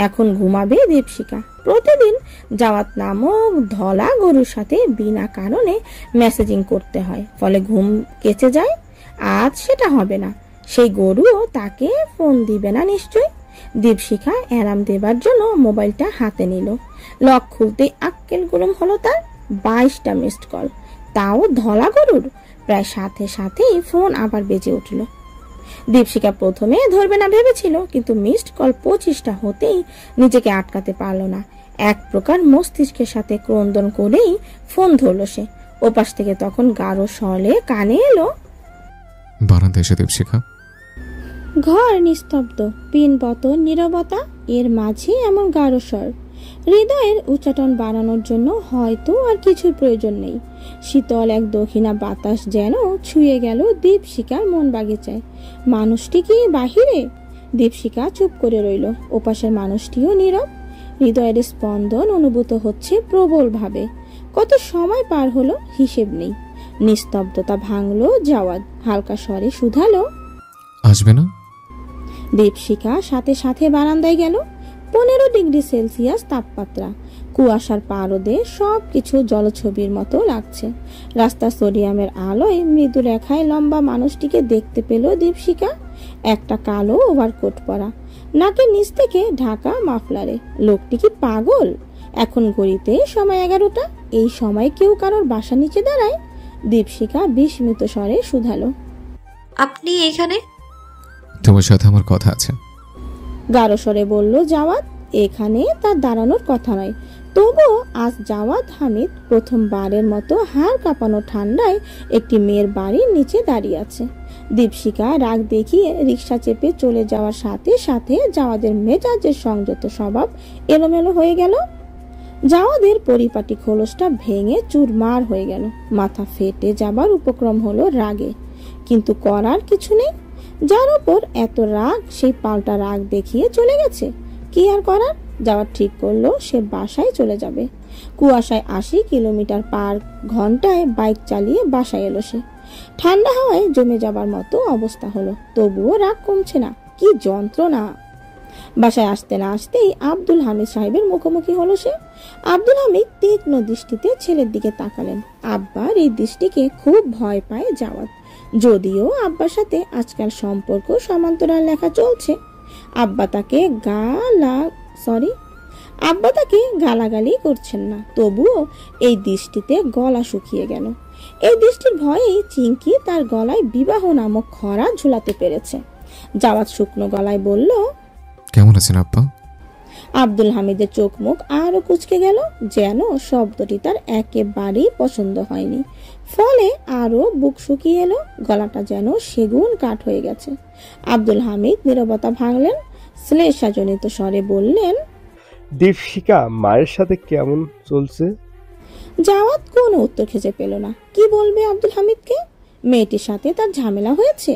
A: এখন ঘুমাবে দীপশিখা। প্রতিদিন জাওয়াত নামক ধলা গরুর সাথে বিনা কারণে মেসেজিং করতে হয়, ফলে ঘুম কেচে যায়। আজ সেটা হবে না। সেই গরুও তাকে ফোন দিবে না নিশ্চয়। দীপশিখা অ্যালার্ম দেবার জন্য মোবাইলটা হাতে নিল। লক খুলতে আক্কেল গুলুম হলো তার। 22টা মিসড কল, তাও ধলা গরুর। প্রায় সাথে সাথেই ফোন আবার বেজে উঠল। দীপশিখা প্রথমে ধরবে না ভেবেছিল, কিন্তু মিসড কল 25টা হতেই নিজেকে আটকাতে পারল না। এক প্রকার মস্তিষ্কের সাথে ক্রন্দন করেই ফোন ধরলো সে। ওপাশ থেকে তখন গাঢ় স্বরে কানে এলো,
B: বারান্দা এসে দীপশিখা।
A: ঘর নিস্তব্ধ, পিনবত নীরবতা, এর মাঝে এমন গাঢ় স্বর। হৃদয়ের উচ্চাটন বাড়ানোর জন্য হয়তো আর কিছুর প্রয়োজন নেই। শীতল এক দক্ষিণা বাতাস যেন ছুঁয়ে গেল দীপশিখার মন বাগিচায়। মানুষটি কি বাহিরে? দীপশিখা চুপ করে রইল। ওপাশের মানুষটিও নীরব। হৃদয়ের স্পন্দন অনুভূত হচ্ছে প্রবল ভাবে। কত সময় পার হলো হিসেব নেই। নিস্তব্ধতা ভাঙলো জাওয়াদ। হালকা স্বরে শুধালো,
B: আসবে না?
A: দীপশিখা সাথে সাথে বারান্দায় গেল। 15 ডিগ্রি সেলসিয়াস তাপমাত্রা। কুয়াশার পারদে সবকিছু জলছবির মতো লাগছে। রাস্তা সোডিয়ামের আলোয় মৃদু রেখায় লম্বা মানুষটিকে দেখতে পেল দীপশিখা। একটা কালো ওভারকোট পরা, নাকের নিচ থেকে ঢাকা মাফলারে। লোকটি কি পাগল? এখন ঘড়িতে সময় 11টা। এই সময় কেউ কারোর বাসা নিচে দাঁড়ায়? দীপশিখা বিস্মিত স্বরে শুধালো,
D: আপনি এখানে?
B: তোমার সাথে আমার কথা আছে।
A: গাঢ় স্বরে বলল জাওয়াত। এখানে তার দাঁড়ানোর কথা নয়, তবুও আজ জাওয়াত হামিদ প্রথমবারের মতো হাড় কাঁপানো ঠান্ডায় একটি মেয়ের বাড়ির নিচে দাঁড়িয়ে আছে। দীপশিখা রাগ দেখিয়ে রিকশা চেপে চলে যাওয়ার সাথে সাথে জাওয়াদের মেজাজের সংযত স্বভাব এলোমেলো হয়ে গেল। জাওয়াদের পরিপাটি খোলসটা ভেঙে চুরমার হয়ে গেল। মাথা ফেটে যাবার উপক্রম হলো রাগে, কিন্তু করার কিছু নেই। যার উপর এত রাগ সেই পাল্টা রাগ দেখিয়ে চলে গেছে। কি আর করার? যাওয়ার ঠিক করলো সে বাসায় চলে যাবে। কুয়াশায় 80 কিলোমিটার পার ঘন্টায় বাইক চালিয়ে বাসায় এলো সে। ঠান্ডা হাওয়ায় জমে যাবার মতো অবস্থা হলো, তবুও রাগ কমছে না। কি যন্ত্রণা! বাসায় আসতে না আসতেই আব্দুল হামিদ সাহেবের মুখোমুখি হলো সে। আব্দুল হামিদ তীক্ষ্ণ দৃষ্টিতে ছেলের দিকে তাকালেন। আব্বার এই দৃষ্টিকে খুব ভয় পায় জাওয়াত। যদিও আব্বার সাথে আজকাল সম্পর্ক সমান্তরাল লেখা চলছে। আব্বা তাকে গালাগালি করছেন না, তবুও এই দৃষ্টিতে গলা শুকিয়ে গেল। এই দৃষ্টির ভয়েই চিঙ্কি তার গলায় বিবাহ নামক খরা ঝুলাতে পেরেছে। জাওয়াত শুকনো গলায় বলল,
B: কেমন আছেন আব্বা?
A: আব্দুল হামিদের চোখ মুখ আরো কুচকে গেল, যেন শব্দটি তার একেবারেই পছন্দ হয়নি। ফলে আরো বুক শুকিয়ে এলো, গলাটা যেন সেগুন কাঠ হয়ে গেছে। আব্দুল হামিদ নীরবতা ভাঙলেন, শ্লেষাজনিত স্বরে বললেন,
I: দীপশিখা মায়ের সাথে কেমন চলছে?
A: জাওয়াত কোনো উত্তর খুঁজে পেল না। কি বলবে আব্দুল হামিদকে? মেয়েটির সাথে তার ঝামেলা হয়েছে?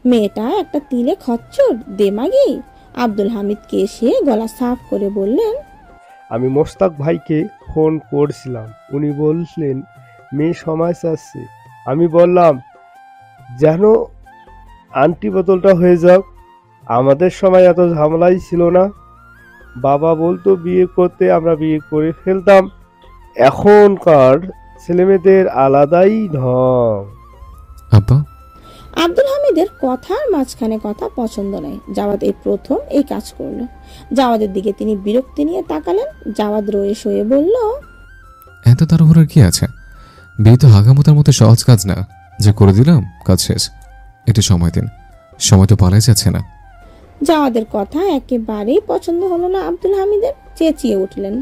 A: মেয়েটা একটা তিলে খচ্চর দেমাগি। আব্দুল হামিদকে এসে গলা সাফ করে বললেন,
I: আমি মোস্তাক ভাইকে ফোন করছিলাম, উনি বললেন মেয়ে সময় চাচ্ছে। আমি বললাম যেন আন্টি বোতলটা হয়ে যাক, আমাদের সময় এত ঝামেলাই ছিল না। বাবা বলতো বিয়ে করতে, আমরা বিয়ে করে ফেলতাম। এখনকার ছেলেমেয়েদের আলাদাই ঢং।
B: আব্বা,
A: আব্দুল হামিদের কথার মাঝখানে কথা পছন্দ নয়। জাওয়াদ এই প্রথম এই কাজ করলো। জাওয়াদের দিকে তিনি বিরক্তি নিয়ে তাকালেন। জাওয়াদ রয়ে শয়ে বলল,
B: এত তাড়াহুড়োর কি আছে? বিয়ে তো হাগামতার মতো সহজ কাজ না যে করে দিলাম কাজ শেষ। একটু সময় দিন, সময় তো পালাই যাচ্ছে না।
A: জাওয়াদের কথা একেবারেই পছন্দ হলো না আব্দুল হামিদের। চেঁচিয়ে উঠলেন,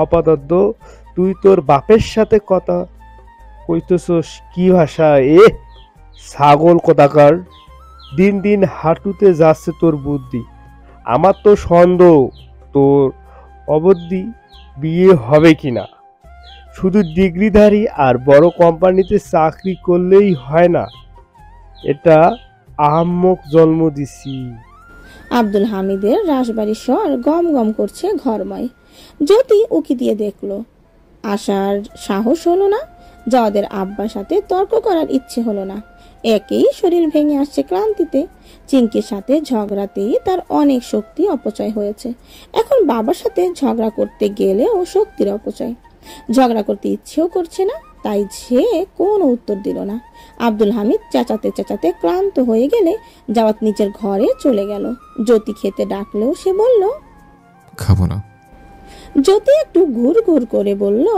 I: আপাতত তুই তোর বাপের সাথে কথা কইতেছস কি ভাষা? ছাগল কোথাকার! দিন দিন হাঁটুতে যাচ্ছে তোর বুদ্ধি। আমার তো সন্দেহ তোর অবধি বিয়ে হবে কিনা। শুধু ডিগ্রিধারী আর বড় কোম্পানিতে চাকরি করলেই হয় না, এটা আহাম্মক জন্ম দিছি।
A: আব্দুল হামিদের রাশবাড়ির স্বর গম গম করছে ঘরময়। জ্যোতি উকি দিয়ে দেখলো। আসার সাহস হলো না। জাওয়াদের আব্বার সাথে তর্ক করার ইচ্ছে হলো না। একেই শরীর ভেঙে আসছে ক্লান্তিতে। চিঙ্কির সাথে ঝগড়াতেই তার অনেক শক্তি অপচয় হয়েছে। এখন বাবার সাথে ঝগড়া করতে গেলেও শক্তির অপচয়। ঝগড়া করতে ইচ্ছেও করছে না, তাই সে কোনো উত্তর দিল না। আব্দুল হামিদ চেঁচাতে চেঁচাতে ক্লান্ত হয়ে গেলে জাওয়াত নিচের ঘরে চলে গেল। জ্যোতি খেতে ডাকলেও সে বলল,
B: খাবো না।
A: জ্যোতি একটু ঘুর ঘুর করে বলল,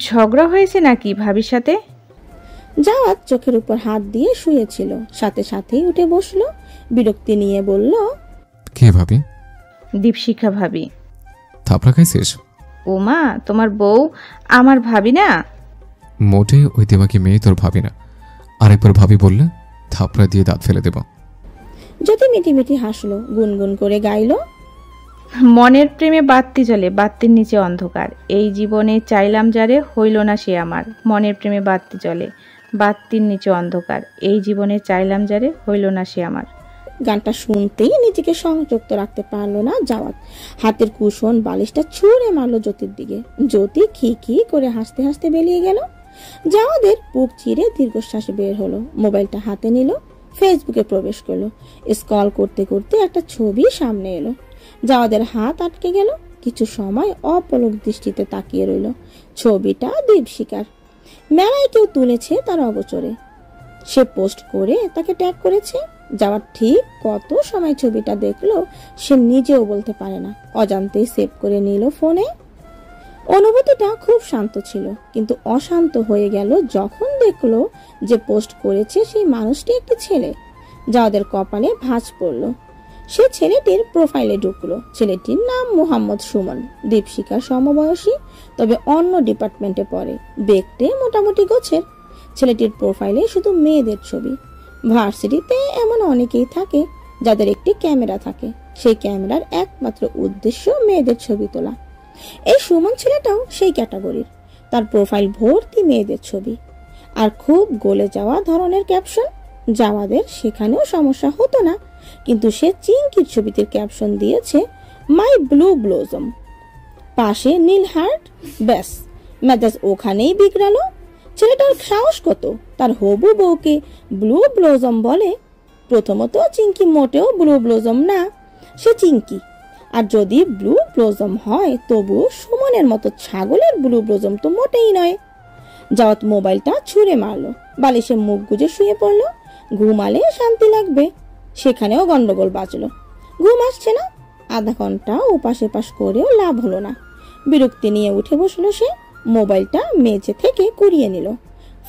C: ঝগড়া হয়েছে নাকি ভাবির সাথে?
A: জাওয়াত চোখের উপর হাত দিয়ে শুয়েছিল। সাথে সাথেই উঠে বসলো। বিরক্তি নিয়ে বলল,
B: কে ভাবি?
C: দীপশিখা ভাবি।
B: থাপড়া খাইছিস?
C: ওমা, তোমার বউ আমার ভাবি না?
B: মোটে ওই দেমাকি মেয়ে তোর ভাবি না। আরেকবার ভাবি বললে থাপড়া দিয়ে দাঁত ফেলে দেব।
A: জ্যোতি মিটি মিটি হাসলো, গুনগুন করে গাইল,
C: মনের প্রেমে বাত্তি জ্বলে, বাত্তির নিচে অন্ধকার। এই জীবনে চাইলাম যারে, হইল না সে আমার। মনের প্রেমে বাত্তি জ্বলে, বাত্তির নিচে অন্ধকার। এই জীবনে চাইলাম যারে, হইল না সে আমার।
A: গানটা শুনতেই নিজেকে সংযুক্ত রাখতে পারলো না জাওয়াত। হাতের কুশন বালিশটা ছুঁড়ে মারলো জ্যোতির দিকে। জ্যোতি খি খি করে হাসতে হাসতে বেরিয়ে গেল। জাওয়াদের বুক চিরে দীর্ঘশ্বাস বের হলো। মোবাইলটা হাতে নিল, ফেসবুকে প্রবেশ করলো। স্ক্রল করতে করতে একটা ছবি সামনে এলো। জাওয়াদের হাত আটকে গেল। কিছু সময় অপলক দৃষ্টিতে তাকিয়ে রইল। ছবিটা দীপশিখার। মেলায় কেউ তুলেছে তার অগোচরে। সে পোস্ট করে তাকে ট্যাগ করেছে। যাওয়ার ঠিক কত সময় ছবিটা দেখলো সে নিজেও বলতে পারে না। অজান্তেই সেভ করে নিল ফোনে। অনুভূতিটা খুব শান্ত ছিল, কিন্তু অশান্ত হয়ে গেল যখন দেখলো যে পোস্ট করেছে সেই মানুষটি একটি ছেলে। যাওয়াদের কপালে ভাঁজ পড়ল। সে ছেলেটির প্রোফাইলে ঢুকলো। ছেলেটির নাম মোহাম্মদ সুমন। দীপশিখার সমবয়সী, তবে অন্য ডিপার্টমেন্টে পড়ে। দেখতে মোটামুটি গোছের। ছেলেটির প্রোফাইলে শুধু মেয়েদের ছবি। ভার্সিটিতে এমন অনেকেই থাকে যাদের একটি ক্যামেরা থাকে। সেই ক্যামেরার একমাত্র উদ্দেশ্য মেয়েদের ছবি তোলা। এই সুমন ছেলেটাও সেই ক্যাটাগরির। তার প্রোফাইল ভর্তি মেয়েদের ছবি আর খুব গলে যাওয়া ধরনের ক্যাপশন। জাওয়াদের সেখানেও সমস্যা হতো না, কিন্তু সে চিঙ্কির ছবিতে ক্যাপশন দিয়েছে মাই ব্লু ব্লজম, পাশে নীল হার্ট। ব্যাস, মেজাজ ওখানেই বিগড়ালো। ছেলেটার সাহস কত তার হবু বউকে ব্লু ব্লজম বলে? প্রথমত চিঙ্কি মোটেও ব্লু ব্লজম না, সে চিঙ্কি। আর যদি ব্লু ব্লজম হয় তবু সুমনের মতো ছাগলের ব্লু ব্লজম তো মোটেই নয়। জাওয়াত মোবাইলটা ছুঁড়ে মারলো, বালিশে মুখ গুজে শুয়ে পড়লো। ঘুমালে শান্তি লাগবে, সেখানেও গন্ডগোল বাজলো। ঘুম আসছে না। আধা ঘন্টা ওপাশ এপাশ করেও লাভ হলো না। বিরক্তি নিয়ে উঠে বসলো সে। মোবাইলটা মেঝে থেকে কুড়িয়ে নিল।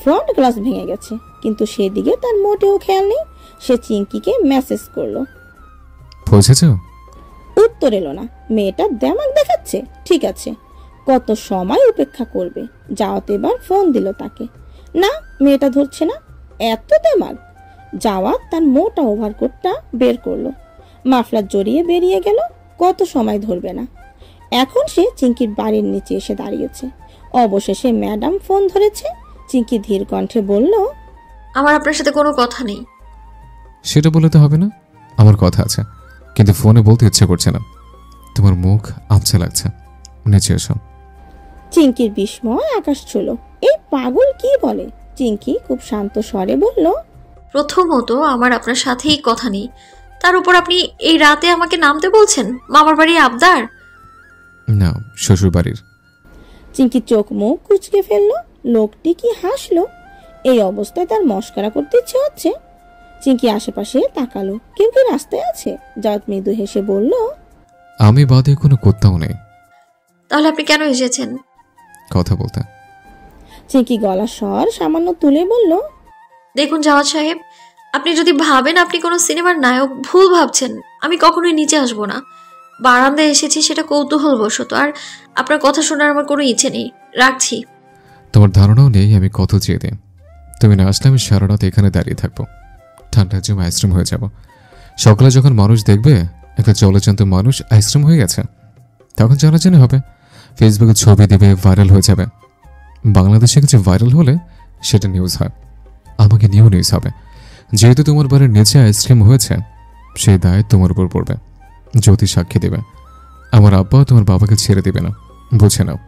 A: ফ্রন্ট গ্লাস ভেঙে গেছে, কিন্তু সেদিকে তার মোটেও খেয়াল নেই। সে চিঙ্কিকে মেসেজ করলো।
B: পৌঁছেছো?
A: উত্তর এলো না। মেয়েটা দেমাক দেখাচ্ছে। ঠিক আছে, কত সময় উপেক্ষা করবে? জাওয়াত এবার ফোন দিল তাকে। না, মেয়েটা ধরছে না। এত দেমাক। জাওয়াত তার মোটা ওভারকোটটা বের করলো, মাফলার জড়িয়ে বেরিয়ে গেল। কত সময় ধরবে না। এখন সে চিঙ্কির বাড়ির নিচে এসে দাঁড়িয়েছে। অবশেষে ম্যাডাম ফোন ধরেছে। চিঙ্কি ধীর কণ্ঠে বলল,
D: আমার আপনার সাথে কোনো কথা নেই।
B: সেটা বলে তো হবে না, আমার কথা আছে, কিন্তু ফোনে বলতে ইচ্ছে করছে না। তোমার মুখ আবছা লাগছে, নিচে এসো।
A: চিঙ্কির বিস্ময় আকাশ ছিল। এই পাগল কি বলে? চিঙ্কি খুব শান্ত স্বরে বলল,
D: প্রথমত আমার আপনার সাথেই কথা নেই, তার উপর আপনি এই রাতে আমাকে নামতে বলছেন। মামার বাড়ি আবদার?
B: না, শ্বশুর বাড়ির।
A: চিঙ্কি চোখ মুখ কুচকে ফেললো। লোকটি কি হাসলো? এই অবস্থায় তার মস্করা করতে ইচ্ছে হচ্ছে। চিঙ্কি আশেপাশে তাকালো, কেউ কি রাস্তায় আছে? জাওয়াত মৃদু হেসে বলল,
B: আমি বাদে কোনো কোথাও নেই।
D: তাহলে আপনি কেন এসেছেন?
B: কথা বলতে।
A: চিঙ্কি গলার স্বর সামান্য তুলে বলল,
D: দেখুন জাওয়াত সাহেব, আপনি যদি ভাবেন আপনি কোনো সিনেমার নায়ক, ভুল ভাবছেন। আমি কখনোই নিচে আসবো না। বারান্দায় এসেছি সেটা কৌতূহলবশত, আর আপনার কথা শোনার আমার কোনো ইচ্ছে নেই। রাখছি।
B: তোমার ধারণাও নেই আমি কত চেয়ে দিই। তুমি না আসলে আমি সারা রাত এখানে দাঁড়িয়ে থাকবো, ঠান্ডার জন্য আইসক্রিম হয়ে যাব। সকালে যখন মানুষ দেখবে একটা জলজন্ত মানুষ আইসক্রিম হয়ে গেছে, তখন জানাজানি হবে, ফেসবুকে ছবি দেবে, ভাইরাল হয়ে যাবে। বাংলাদেশে কিছু ভাইরাল হলে সেটা নিউজ হয়, আমাকে নিয়েও নিউজ হবে। যেহেতু তোমার বাড়ির নিচে আইসক্রিম হয়েছে, সেই দায় তোমার উপর পড়বে। জ্যোতি সাক্ষী দেবে, আমার আব্বা তোমার বাবাকে ছেড়ে দেবে না, বুঝে নাও।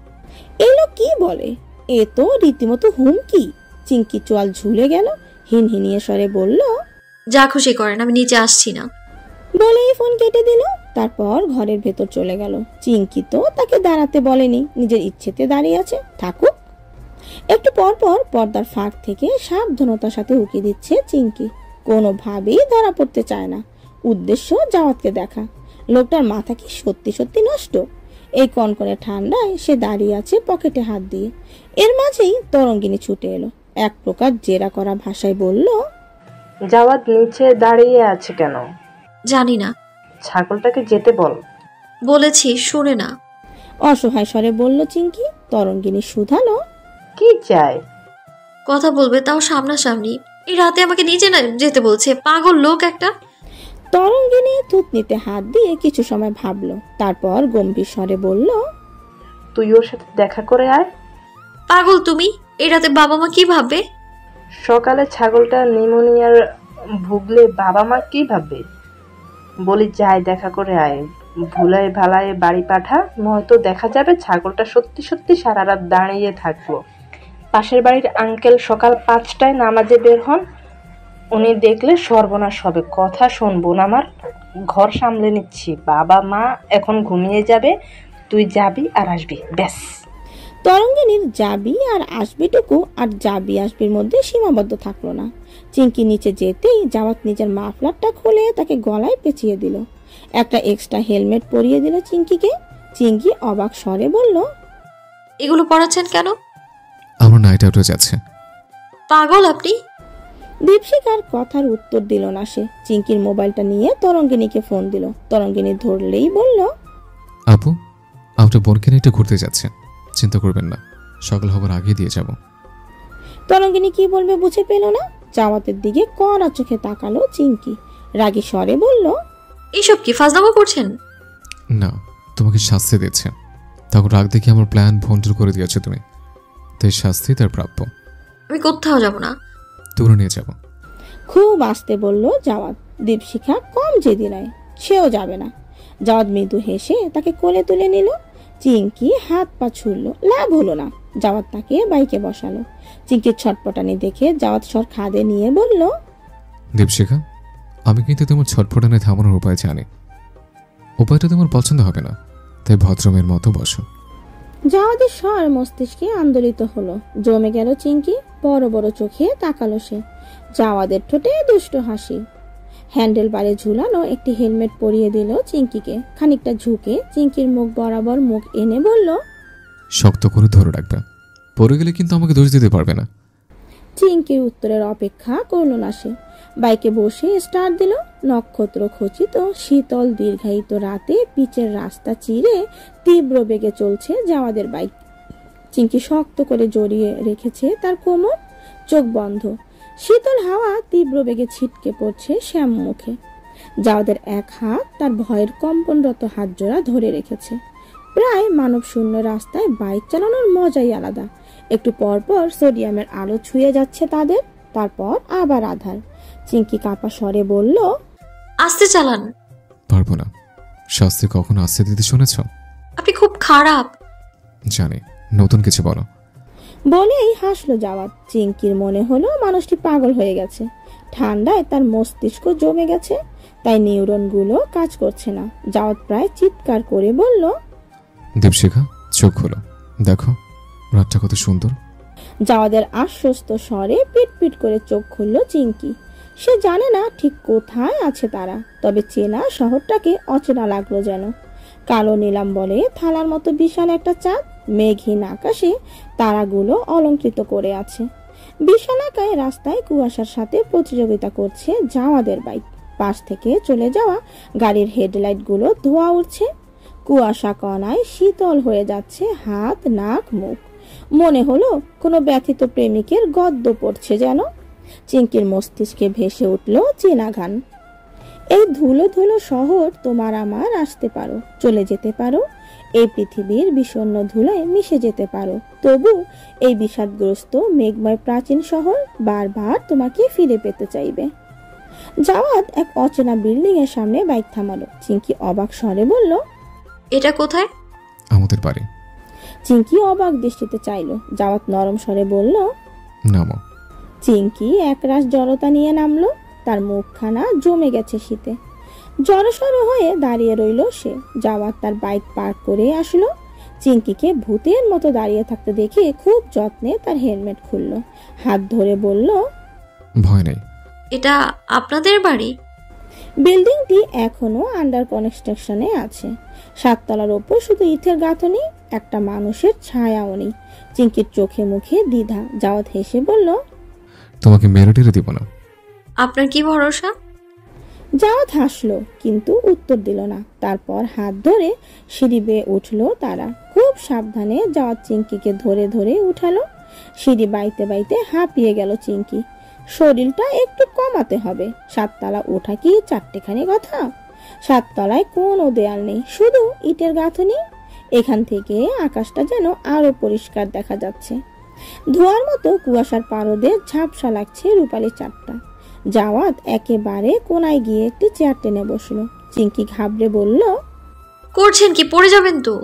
A: এলো কি বলে? এ তো রীতিমতো হুমকি। চিঙ্কি চোয়াল ঝুলে গেল, হিনহিনিয়ে স্বরে বলল,
D: যা খুশি করেন, আমি নিচে আসছি না।
A: বলেই ফোন কেটে দিল। তারপর ঘরের ভেতর চলে গেল। চিঙ্কি তো তাকে দাঁড়াতে বলেনি, নিজের ইচ্ছেতে দাঁড়িয়ে আছে, থাকুক। একটু পর পর পর্দার ফাঁক থেকে সাবধানতার সাথে উকি দিচ্ছে চিঙ্কি। কোনোভাবেই ধরা পড়তে চায় না। উদ্দেশ্য জাওয়াতকে দেখা। লোকটার মাথা কি সত্যি সত্যি নষ্ট? এই কনকনে ঠান্ডায় সে দাঁড়িয়ে আছে পকেটে হাত দিয়ে। এর মাঝেই তরঙ্গিনী ছুটে এলো। এক প্রকার জেরা করা ভাষায় বলল,
C: জাওয়াত নিচে দাঁড়িয়ে আছে কেন?
D: জানি না।
C: ছাগলটাকে যেতে বল।
D: বলেছি, শুনে না।
A: অসহায় স্বরে বলল চিঙ্কি। তরঙ্গিনী শুধালো,
C: কি চাই?
D: কথা বলবে, তাও সামনাসামনি। এই রাতে আমাকে নিচে না যেতে বলছে, পাগল লোক একটা।
A: তরঙ্গিনী থুতনিতে হাত দিয়ে কিছু সময় ভাবলো, তারপর গম্ভীর স্বরে বলল,
C: তুই ওর সাথে দেখা করে আয়।
D: পাগল তুমি? এই রাতে বাবা মা কি ভাববে?
C: সকালে ছাগলটা নিউমোনিয়ার ভুগলে বাবা মা কি ভাববে? বলি যাই দেখা করে আয়, ভুলায় ভালায় বাড়ি পাঠা, নয়তো দেখা যাবে ছাগলটা সত্যি সত্যি সারা রাত দাঁড়িয়ে থাকবো। পাশের বাড়ির আঙ্কেল সকাল 5টায় নামাজে বের হন, উনি দেখলে সর্বনাশ হবে। কথা শুনবো না, আমার ঘর সামলে নিচ্ছি। বাবা মা এখন ঘুমিয়ে যাবে, তুই যাবি আর আসবি, ব্যাস।
A: তরঙ্গিনীর যাবি আর আসবিটুকু আর যাবি আসবির মধ্যে সীমাবদ্ধ থাকলো না। চিঙ্কি নিচে যেতেই জাওয়াত নিজের মাফলারটা খুলে তাকে গলায় পেঁচিয়ে দিল। একটা এক্সট্রা হেলমেট পরিয়ে দিল চিঙ্কিকে। চিঙ্কি অবাক স্বরে বলল,
D: এগুলো পড়াচ্ছেন কেন?
B: আমার নাইট আউটে যাচ্ছে।
D: পাগল আপনি?
A: দীপশিকার কথার উত্তর দিল না সে। চিঙ্কির মোবাইলটা নিয়ে তরঙ্গিনীকে ফোন দিল। তরঙ্গিনী ধরলেই বলল,
B: আপু, আমরা বোনকে নিয়ে একটু ঘুরতে যাচ্ছে, চিন্তা করবেন না, সকাল হবার আগে দিয়ে যাব।
A: তরঙ্গিনী কি বলবে বুঝে পেল না। জাওয়াতের দিকে কড়া চোখে তাকালো চিঙ্কি। রাগী স্বরে বলল,
D: এইসব কি ফাজলামো করছেন?
B: না, তোমাকে শাস্তি দিচ্ছে। তখন রাগ দেখে আমার প্ল্যান ভণ্ডুল করে দিয়েছো তুমি, তাই শাস্তি তার প্রাপ্য।
D: আমি কোথাও যাব না।
B: তুলে নিয়ে যাব।
A: খুব আস্তে বলল জাওয়াত। দীপশিখা কম জেদি নয়, সেও যাবে না। জাওয়াত মৃদু হেসে তাকে কোলে তুলে নিল। চিঙ্কি হাত পা ছুড়ল, লাভ হলো না। জাওয়াত তাকে বাইকে বসালো। চিঙ্কির ছটপটানি দেখে জাওয়াত স্বর খাদে নিয়ে বলল,
B: দীপশিখা, আমি কিন্তু তোমার ছটফটানে থামানোর উপায় জানি। উপায়টা তোমার পছন্দ হবে না, তাই ভদ্রমের মতো বসো।
A: জাওয়াতের স্বর মস্তিষ্কে আন্দোলিত হলো। জমে গেল চিঙ্কি। বড় বড় চোখে তাকালো সে। জাওয়াদের ঠোঁটে দুষ্ট হাসি। হ্যান্ডেল বারে ঝুলানো একটি হেলমেট পরিয়ে দিল চিঙ্কিকে। খানিকটা ঝুঁকে চিঙ্কির মুখ বরাবর মুখ এনে বলল,
B: শক্ত করে ধরে রাখবে, পড়ে গেলে কিন্তু আমাকে দোষ দিতে পারবে না।
A: চিঙ্কির উত্তরের অপেক্ষা করল না সে। বাইকে বসে স্টার্ট দিল। নক্ষত্র খচিত শীতল দীর্ঘায়িত রাতে পিচের রাস্তা চিরে তীব্র বেগে চলছে জাওয়াদের বাইক। চিঙ্কি শক্ত করে জড়িয়ে রেখেছে তার কোমর, চোখ বন্ধ। শীতল হাওয়া তীব্র বেগে ছিটকে পড়ছে শ্যাম মুখে। জাওয়াদের এক হাত তার ভয়ের কম্পনরত হাত জোড়া ধরে রেখেছে। প্রায় মানব শূন্য রাস্তায় বাইক চালানোর মজাই আলাদা। একটু পর পর সোডিয়ামের আলো ছুঁয়ে যাচ্ছে তাদের। তারপর আবার আধার। চিঙ্কি কাঁপা স্বরে বলল,
D: আস্তে চালান।
B: পারবো না। শাস্তি কখনো আসতে দিতে শুনেছ?
D: আপনি খুব খারাপ।
B: জানি, নতুন কিছু বলো।
A: বলেই হাসলো জাওয়াত। চিঙ্কির মনে হলো মানুষটি পাগল হয়ে গেছে, ঠান্ডায় তার মস্তিষ্ক জমে গেছে, তাই নিউরনগুলো কাজ করছে না। জাওয়াত প্রায় চিৎকার করে বলল,
B: দীপশিখা, চোখ খোলো, দেখো রাতটা কত সুন্দর।
A: জাওয়াদের আশ্বস্ত স্বরে পিট পিট করে চোখ খুলল চিঙ্কি। সে জানে না ঠিক কোথায় আছে তারা, তবে চেনা শহরটাকে অচেনা লাগলো যেন। কালো নীলাম বলে থালার মতো বিশাল একটা চাঁদ, মেঘহীন আকাশে তারাগুলো অলঙ্কৃত করে আছে। বিশাল আকায় রাস্তায় কুয়াশার সাথে প্রতিযোগিতা করছে জাওয়াদের বাইক। পাশ থেকে চলে যাওয়া গাড়ির হেডলাইটগুলো ধোঁয়া উঠছে। কুয়াশা কণায় শীতল হয়ে যাচ্ছে হাত, নাক, মুখ। মনে হলো কোনো ব্যথিত প্রেমিকের গদ্য পড়ছে যেন। চিঙ্কির মস্তিষ্কে ভেসে উঠল চেনা গান। এই ধুলো ধুলো শহর তোমার আমার আসতে পারো, চলে যেতে পারো, এই পৃথিবীর বিষণ্ণ ধুলোয় মিশে যেতে পারো, তবু এই বিষাদগ্রস্ত মেঘময় প্রাচীন শহর বারবার তোমাকে ফিরে পেতে চাইবে। জাওয়াদ এক অচেনা বিল্ডিং এর সামনে বাইক থামালো। চিঙ্কি অবাক স্বরে বলল,
D: এটা কোথায়?
B: আমাদের বাড়ি।
A: চিঙ্কি অবাক দৃষ্টিতে চাইল। জাওয়াত নরম স্বরে বলল,
B: নামো।
A: চিঙ্কি একরাশ জড়তা নিয়ে নামলো। তার মুখখানা জমে গেছে শীতে। জড়সড় হয়ে দাঁড়িয়ে রইল সে। জাওয়াত তার বাইক পার্ক করে আসলো। চিঙ্কিকে ভূতের মতো দাঁড়িয়ে থাকতে দেখে খুব যত্নে তার হেলমেট খুলল, হাত ধরে বলল,
B: ভয় নেই।
D: এটা আপনাদের বাড়ি?
A: বিল্ডিংটি এখনো আন্ডার কনস্ট্রাকশনে আছে। 7 তলার ওপর শুধু ইটের গাঁথনি, একটা মানুষের ছায়াও নেই। চিঙ্কির চোখে মুখে দ্বিধা। জাওয়াত হেসে বলল,
B: তোমাকে মেরে টেরে দিব না।
D: আপনার কি ভরসা?
A: জাওয়াত হাসলো, কিন্তু উত্তর দিল না। তারপর হাত ধরে সিঁড়ি বেয়ে উঠলো তারা। খুব সাবধানে জাওয়াত চিঙ্কিকে ধরে ধরে উঠালো। সিঁড়ি বাইতে বাইতে হাঁপিয়ে গেল চিঙ্কি। শরীরটা একটু কমাতে হবে। 7 তলা ওঠা কি চারটেখানি কথা? 7 তলায় কোনো দেয়াল নেই, শুধু ইটের গাঁথনি। এখান থেকে আকাশটা যেন আরো পরিষ্কার দেখা যাচ্ছে। ধোঁয়ার মতো কুয়াশার পারদে ঝাপসা লাগছে রূপালি চাঁদটা। জাওয়াত একেবারে কোনায় গিয়ে একটি চেয়ার টেনে বসলো। চিঙ্কি ঘাবড়ে বলল,
D: করছেন কি? পড়ে যাবেন তো।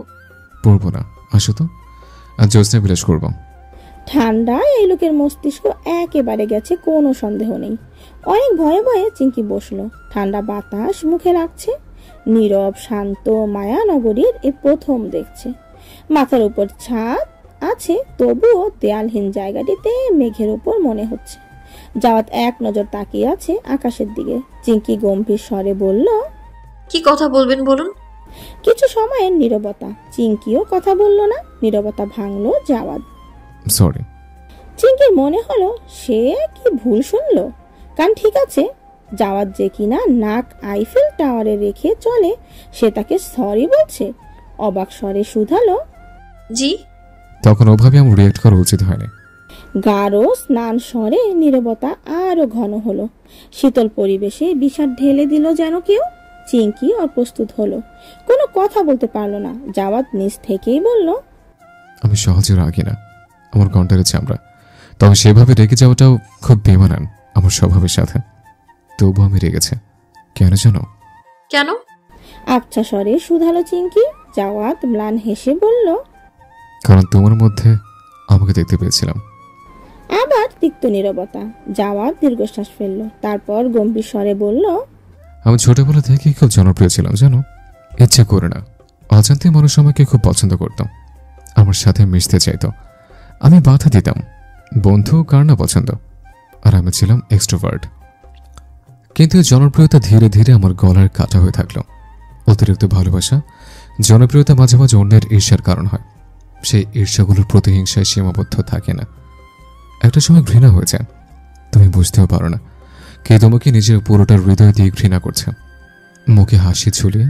B: পড়বো না, আসো তো, আজ জ্যোৎস্না বিলাস করবো।
A: ঠান্ডায় এই লোকের মস্তিষ্ক একেবারে গেছে, কোনো সন্দেহ নেই। অনেক ভয়ে ভয়ে চিঙ্কি বসলো। ঠান্ডা বাতাস মুখে লাগছে। নীরব শান্ত মায়ানগরীর এ প্রথম দেখছে। মাথার উপর ছাদ আছে, তবুও দেয়ালহীন জায়গাটিতে মেঘের উপর মনে হচ্ছে। জাওয়াত এক নজর তাকিয়ে আছে আকাশের দিকে। চিঙ্কি গম্ভীর স্বরে বলল,
D: কি কথা বলবেন বলুন।
A: কিছু সময়ের নীরবতা। চিঙ্কিও কথা বলল না। নীরবতা ভাঙলো জাওয়াত।
B: সরি।
A: চিঙ্কির মনে হলো সে কি ভুল শুনলো। কান ঠিক আছে। জাওয়াত যে কিনা নাক আইফেল টাওয়ারে রেখে চলে, সে তাকে সরি বলছে। অবাক স্বরে শুধালো,
D: জি?
B: তখন ওভাবে আমার রিয়েক্ট করা উচিত হয়নি।
A: গাঢ় স্নান স্বরে নীরবতা আরো ঘন হলো। শীতল পরিবেশে বিষাদ ঢেলে দিল যেন কেউ। চিঙ্কি অপ্রস্তুত হলো, কোনো কথা বলতে পারলো না। জাওয়াত নিজ থেকেই বলল,
B: আমি সহজে রাগি না, আমার কণ্ঠের চামড়া। তবে সেভাবে রেগে যাওয়াটাও খুব বেমানান আমার স্বভাবের সাথে। তবু আমি রেগেছে। কেন জানো?
D: কেন?
A: আবছা স্বরে শুধালো চিঙ্কি। জাওয়াত ম্লান হেসে বলল,
B: কারণ তোমার মধ্যে আমাকে দেখতে পেয়েছিলাম।
A: আবার তিক্ত নীরবতা। জাওয়াত দীর্ঘশ্বাস ফেললো, তারপর গম্ভীর স্বরে বলল,
B: আমি ছোটবেলা থেকে খুব জনপ্রিয় ছিলাম জানো। ইচ্ছে করে না, অজান্তে মানুষ আমাকে খুব পছন্দ করত, আমার সাথে মিশতে চাইতো। আমি বাধা দিতাম। বন্ধু কার না পছন্দ, আর আমি ছিলাম এক্সট্রোভার্ট। কিন্তু জনপ্রিয়তা ধীরে ধীরে আমার গলার কাটা হয়ে থাকলো। অতিরিক্ত ভালোবাসা, জনপ্রিয়তা মাঝে মাঝে অন্যের ঈর্ষার কারণ হয়। সেই ঈর্ষাগুলোর প্রতিহিংসায় সীমাবদ্ধ থাকে না, একটা সময় ঘৃণা হয়ে যায়। তুমি বুঝতেও পারো না কে তোমাকে নিজের পুরোটা হৃদয় দিয়ে ঘৃণা করছে। মুখে হাসি ঝুলিয়ে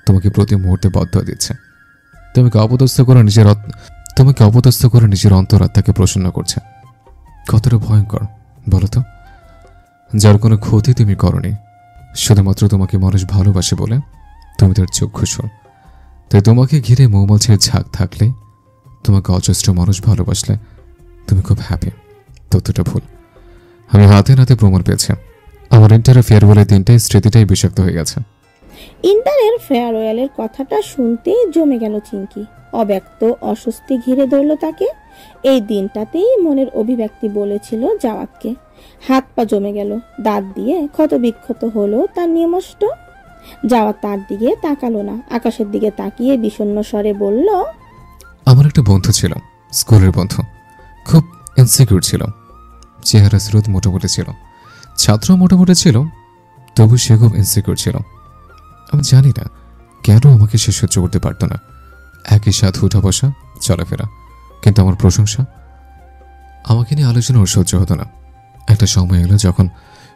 B: তোমাকে প্রতি মুহূর্তে বদ্ধ দিচ্ছে। তোমাকে অপদস্থ করে নিজের অন্তরাত্মাকে প্রসন্ন করছে। কতটা ভয়ঙ্কর বলো তো? যার কোনো ক্ষতি তুমি করনি, শুধুমাত্র তোমাকে মানুষ ভালোবাসে বলে তুমি তার চক্ষুসুর। তাই তোমাকে ঘিরে মৌমাছির ঝাঁক থাকলে, তোমাকে অজস্র মানুষ ভালোবাসলে তুমি খুব হ্যাপি। ততটা ভুল। আমি হাতে নাতে প্রমাণ পেয়েছি আমার ইন্টারের ফেয়ারওয়েলের দিনটাই স্মৃতিটাই বিষাক্ত হয়ে গেছে।
A: ইন্টারের ফেয়ারওয়েলের কথাটা শুনতেই জমে গেল চিঙ্কি। অব্যক্ত অস্বস্তি ঘিরে ধরল তাকে। এই দিনটাতেই মনের অভিব্যক্তি বলেছিল জাওয়াতকে। হাত পা জমে গেল, দাঁত দিয়ে ক্ষত বিক্ষত হলো তার নিয়মষ্ট। জাওয়াত তার দিকে তাকালো না, আকাশের দিকে তাকিয়ে বিষণ্ণ স্বরে বলল,
B: আমার একটা বন্ধু ছিল, স্কুলের বন্ধু, খুব ইনসিকিউর ছিল। চেহারা স্রোত মোটামুটি ছিল, ছাত্র মোটামুটি ছিল, তবু সে খুব ইনসিকিউর ছিল। আমি জানি না কেন আমাকে সে সহ্য করতে পারত না। একই সাথে উঠা বসা, চলাফেরা, কিন্তু আমার প্রশংসা, আমাকে নিয়ে আলোচনা ওর সহ্য হতো না। একটা সময় এলো যখন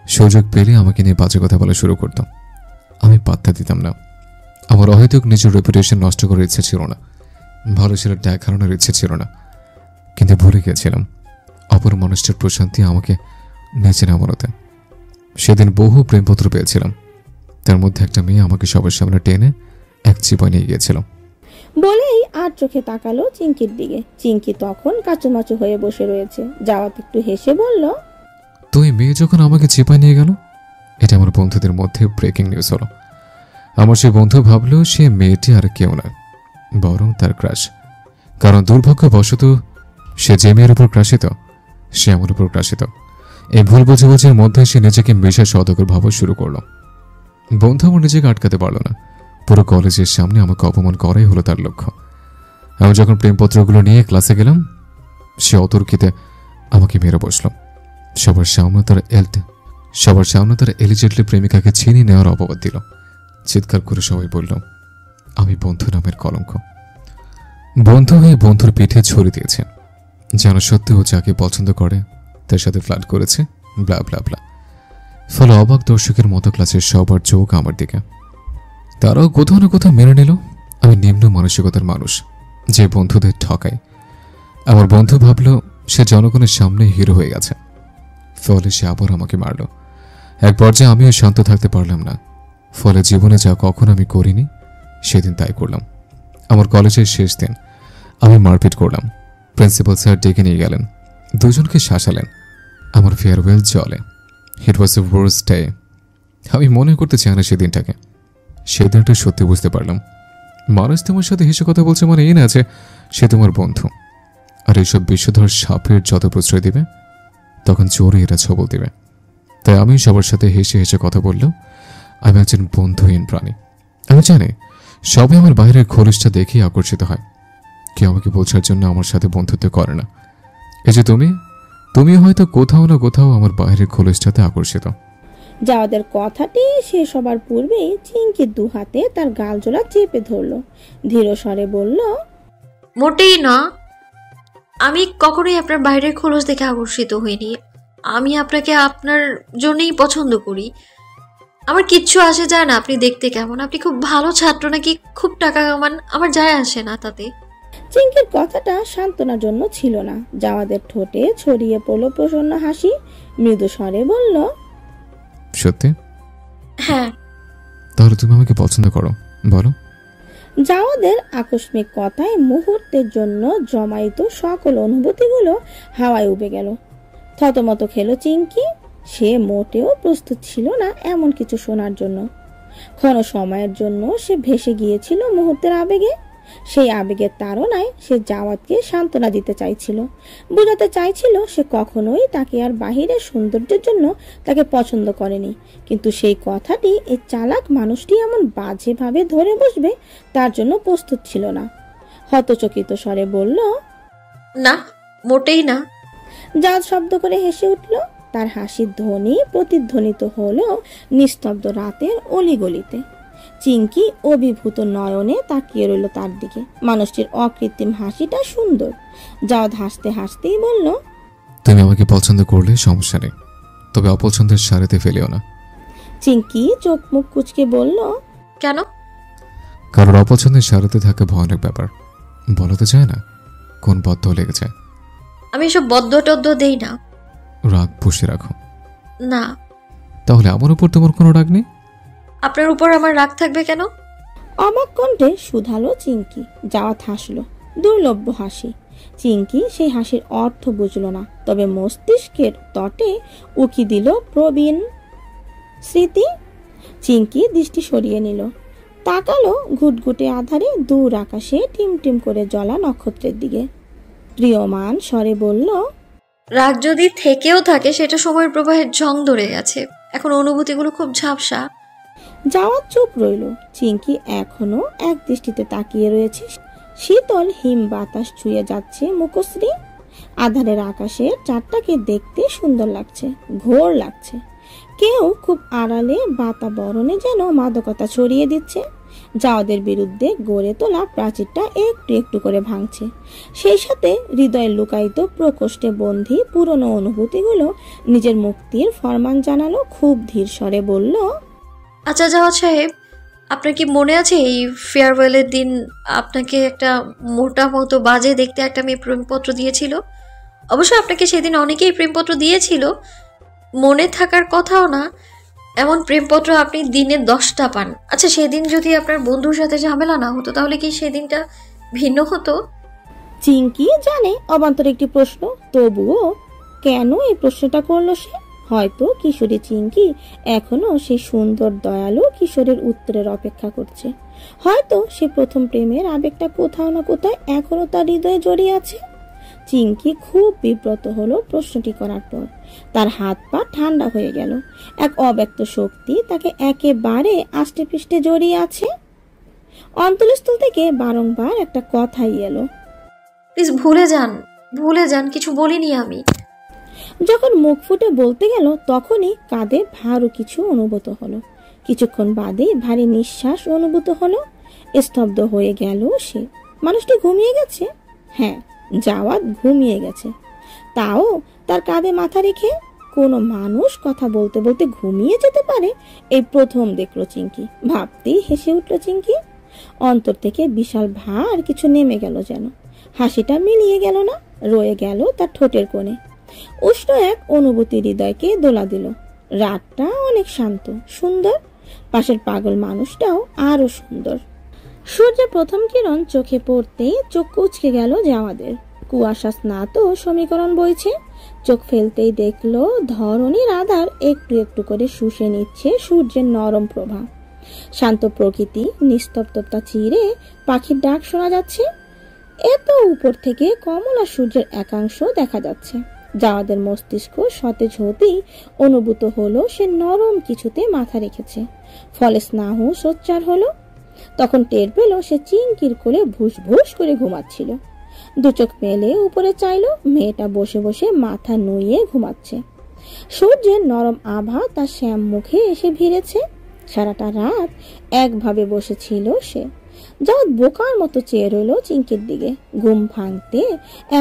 B: সুযোগ পেলে আমাকে নিয়ে বাজে কথা বলা শুরু করতাম। আমি পাত্তা দিতাম না। আমার অহেতুক নিজের রেপুটেশন নষ্ট করার ইচ্ছে ছিল না, ভালো ছেলের ট্যাগ হারানোর ইচ্ছে ছিল না, কিন্তু ভুলে গিয়েছিলাম অপর মানুষটার প্রশান্তি আমাকে নেচে নামানোতে। সেদিন বহু প্রেমপত্র পেয়েছিলাম, তার মধ্যে একটা মেয়ে আমাকে সবার সামনে টেনে এক চিপায় নিয়ে গিয়েছিল।
A: বলেই আর চোখে তাকালো চিঙ্কির দিকে। চিঙ্কি তখন কাচুমাচু হয়ে বসে রয়েছে। জাওয়াত একটু হেসে বলল,
B: তো এই মেয়ে যখন আমাকে চিপায় নিয়ে গেল, এটা আমার বন্ধুদের মধ্যে ব্রেকিং নিউজ হলো। আমার সে বন্ধু ভাবলো সে মেয়েটি আর কেউ নয়, বরং তার ক্রাশ। কারণ দুর্ভাগ্যবশত সে যে মেয়ের উপর ক্রাশিত, সে আমার উপর ক্রাশিত। এই ভুল বোঝাবুঝির মধ্যে সে নিজেকে বিশেষ সদকর ভাবা শুরু করলো। বন্ধু আমার নিজেকে আটকাতে পারল না। পুরো কলেজের সামনে আমাকে অপমান করাই হলো তার লক্ষ্য। আমি যখন প্রেমপত্রগুলো নিয়ে ক্লাসে গেলাম, সে অতর্কিতে আমাকে মেরে বসল। সবার সামনে তার এলিজেন্টলি প্রেমিকাকে ছিনিয়ে নেওয়ার অপবাদ দিল। চিৎকার করে সবাই বলল আমি বন্ধু নামের কলঙ্ক। বন্ধু হয়ে বন্ধুর পিঠে ছড়ি দিয়েছে, যেন সত্যি ও যাকে পছন্দ করে তার সাথে ফ্লার্ট করেছে, ব্লা ব্লা ব্লা। ফলে অবাক দর্শকের মতো ক্লাসের সবার চোখ আমার দিকে। তারাও কোথাও না কোথাও মেনে নিল আমি নিম্ন মানসিকতার মানুষ, যে বন্ধুদের ঠকায়। আমার বন্ধু ভাবল সে জনগণের সামনে হিরো হয়ে গেছে, ফলে সে আবার আমাকে মারল। এক পর্যায়ে আমিও শান্ত থাকতে পারলাম না। ফলে জীবনে যা কখনো আমি করিনি, সেদিন তাই করলাম। আমার কলেজের শেষ দিন আমি মারপিট করলাম। প্রিন্সিপাল স্যার ডেকে নিয়ে গেলেন, দুজনকে শাসালেন। আমার ফেয়ারওয়েল চলে। ইট ওয়াজ এ ওয়ার্স্ট ডে। আমি মনে করতে চাই না সেদিনটাকে। সেদিনটা সত্যি বুঝতে পারলাম, মানুষ তোমার সাথে হেসে কথা বলছে মানে এই না আছে সে তোমার বন্ধু। আর এইসব বিষধর সাপের যত প্রশ্রয় দিবে, তখন চোরে এরা ছবল দিবে। তাই আমি সবার সাথে হেসে হেসে কথা বললেও আমি একজন বন্ধুহীন প্রাণী। আমি জানি সবাই আমার বাইরের খোলসটা দেখেই আকর্ষিত হয়, কেউ আমাকে বোঝার জন্য আমার সাথে বন্ধুত্ব করে না। এই যে তুমিও হয়তো কোথাও না কোথাও আমার বাইরের খোলসটাতে আকর্ষিত।
A: জাওয়াদের কথাটি শেষ হবার পূর্বেই চিঙ্কি দু হাতে তার গাল জোড়া চেপে ধরল। ধীর স্বরে বলল,
D: মোটেই না, আমি কখনোই আপনার বাইরের খোলস দেখে আকর্ষিত হইনি। আমি আপনাকে আপনার জন্যই পছন্দ করি। আমার কিচ্ছু আসে যায় না আপনি দেখতে কেমন, আপনি খুব ভালো ছাত্র নাকি খুব টাকা কামান, আমার যায় আসে না তাতে।
A: চিঙ্কির কথাটা সান্ত্বনার জন্য ছিল না। জাওয়াদের ঠোঁটে ছড়িয়ে পড়ল প্রসন্ন হাসি। মৃদু স্বরে বলল,
B: সত্যি?
D: হ্যাঁ।
B: তাহলে তুমি আমাকে পছন্দ করো, বলো।
A: জাওয়াদের আকস্মিক কথায় মুহূর্তের জন্য জমায়িত সকল অনুভূতিগুলো হাওয়ায় উবে গেল। থতমত খেলো চিঙ্কি। সে মোটেও প্রস্তুত ছিল না এমন কিছু শোনার জন্য। ক্ষণ সময়ের জন্য সে ভেসে গিয়েছিল মুহূর্তের আবেগে। সেই আবেগের তাড়নায় সে জাওয়াতকে সান্ত্বনা দিতে চাইছিল, বোঝাতে চাইছিল সে কখনোই তাকে আর বাহিরের সৌন্দর্যের জন্য তাকে পছন্দ করেনি। কিন্তু সেই কথাটি এই চালাক মানুষটি এমন বাজেভাবে ধরে বসবে তার জন্য প্রস্তুত ছিল না। হতচকিত স্বরে বলল,
D: না, মোটেই না।
A: জাওয়াত শব্দ করে হেসে উঠল। তার হাসির ধ্বনি প্রতিধ্বনিত হলো নিস্তব্ধ রাতের অলিগলিতে। চিঙ্কি অভিভূত নয়নে তাকিয়ে রইল তার দিকে। মানুষটির অকৃত্রিম হাসিটা সুন্দর। জাওয়াত হাসতে হাসতেই বলল,
B: তুমি আমাকে পছন্দ করলে সমস্যা নেই, তবে অপছন্দের সারিতে ফেলিও না।
A: চিঙ্কি চোখ মুখ কুচকে বলল,
D: কেন?
B: কারণ অপছন্দের সারিতে থাকা ভয়ানক ব্যাপার, বলতে চায় না কোন বদ্ধ লেগে যায়।
D: আমি এসব বদ্ধ টদ্ধ দেই না।
B: রাগ পুষে রাখো।
D: না।
B: তাহলে আমার উপর তোমার কোনো রাগ নেই?
D: আপনার উপর আমার রাগ থাকবে কেন?
A: অবাক কণ্ঠে শুধালো চিঙ্কি। জাওয়াত হাসলো, দুর্লভ্য হাসি। চিঙ্কি সেই হাসির অর্থ বুঝল না, তবে মস্তিষ্কের তটে উকি দিল প্রবীণ স্মৃতি। চিঙ্কি দৃষ্টি সরিয়ে নিল, তাকালো ঘুটঘুটে আধারে দূর আকাশে টিমটিম করে জ্বলা নক্ষত্রের দিকে। প্রিয়মান স্বরে বলল,
D: রাগ যদি থেকেও থাকে সেটা সময়ের প্রবাহের ঝং ধরে গেছে, এখন অনুভূতিগুলো খুব ঝাপসা।
A: যাওয়ার চুপ রইল। চিঙ্কি এখনো এক দৃষ্টিতে তাকিয়ে রয়েছে। শীতল হিম বাতাস ছুঁয়ে যাচ্ছে মুখশ্রী। আধারের আকাশে চাঁদটাকে দেখতে সুন্দর লাগছে, ঘোর লাগছে। কেউ খুব আড়ালে বাতাবরণে যেন মাদকতা ছড়িয়ে দিচ্ছে। যাওয়াদের বিরুদ্ধে গড়ে তোলা প্রাচীরটা একটু একটু করে ভাঙছে। সেই সাথে হৃদয়ে লুকায়িত প্রকোষ্ঠে বন্দী পুরনো অনুভূতিগুলো নিজের মুক্তির ফরমান জানালো। খুব ধীর স্বরে বলল,
D: আচ্ছা জাওয়াদ সাহেব, আপনার কি মনে আছে এই ফেয়ারওয়েলের দিন আপনাকে একটা মোটা মতো বাজে দেখতে একটা মেয়ে প্রেমপত্র দিয়েছিল? অবশ্য আপনাকে সেদিন অনেকেই প্রেমপত্র দিয়েছিল, মনে থাকার কথাও না এমন প্রেমপত্র আপনি দিনে 10টা পান। আচ্ছা, সেদিন যদি আপনার বন্ধুর সাথে ঝামেলা না হতো তাহলে কি সেদিনটা ভিন্ন হতো?
A: চিঙ্কি জানে অবান্তর একটি প্রশ্ন, তবুও কেন এই প্রশ্নটা করলো সে? হয়তো কিশোরী চিঙ্কি এখনো সেই সুন্দর দয়ালু কিশোরের উত্তরের অপেক্ষা করছে। হয়তো সে প্রথম প্রেমের আবেগটা কোথাও না কোথায় এখনো তার হৃদয়ে জড়িয়ে আছে। চিঙ্কি খুব বিব্রত হলো প্রশ্নটি করার পর। তার হাত পা ঠান্ডা হয়ে গেল। এক অব্যক্ত শক্তি তাকে একেবারে আষ্টে পৃষ্ঠে জড়িয়ে আছে। অন্তঃস্থল থেকে বারংবার একটা কথাই এলো,
D: প্লিজ ভুলে যান, কিছু বলিনি আমি।
A: যখন মুখ ফুটে বলতে গেল তখনই কাঁধে ভারী কিছু অনুভূত হলো। কিছুক্ষণ বাদেই ভারী নিঃশ্বাস অনুভূত হলো। স্তব্ধ হয়ে গেল সে। মানুষটি ঘুমিয়ে গেছে। হ্যাঁ, জাওয়াদ ঘুমিয়ে গেছে, তাও তার কাঁধে মাথা রেখে। কোনো মানুষ কথা বলতে বলতে ঘুমিয়ে যেতে পারে এই প্রথম দেখলো চিঙ্কি। ভাবতেই হেসে উঠল চিঙ্কি। অন্তর থেকে বিশাল ভার কিছু নেমে গেল যেন। হাসিটা মিলিয়ে গেল না, রয়ে গেল তার ঠোঁটের কোণে। উষ্ণ এক অনুভূতি হৃদয়কে দোলা দিল। রাতটা অনেক শান্ত, সুন্দর। পাশের পাগল মানুষটাও আরো সুন্দর। সূর্যের প্রথম কিরণ চোখে পড়তেই চোখ কুঁচকে গেল জাওয়াদের। কুয়াশা স্নাত সমীকরণ বইছে। চোখ ফেলতেই দেখলো ধরণীর আধার একটু একটু করে শুষে নিচ্ছে সূর্যের নরম প্রভা। শান্ত প্রকৃতি নিস্তব্ধতা চিরে পাখির ডাক শোনা যাচ্ছে। এত উপর থেকে কমলা সূর্যের একাংশ দেখা যাচ্ছে। জাওয়াদের মস্তিষ্ক সতেজ হতেই অনুভূত হলো সে নরম কিছুতে মাথা রেখেছে। ফলে স্নাহ সোচ্চার হলো। তখন টের পেল সে চিঙ্কির কোলে ভুস ভুস করে ঘুমাচ্ছিল। দু চোখ মেলে উপরে চাইল, মেয়েটা বসে বসে মাথা নুইয়ে ঘুমাচ্ছে। সূর্যের নরম আভা তার শ্যাম মুখে এসে ভিড়েছে। সারাটা রাত একভাবে বসেছিল সে। জাওয়াদ বোকার মতো চেয়ে রইল চিঙ্কির দিকে। ঘুম ভাঙতে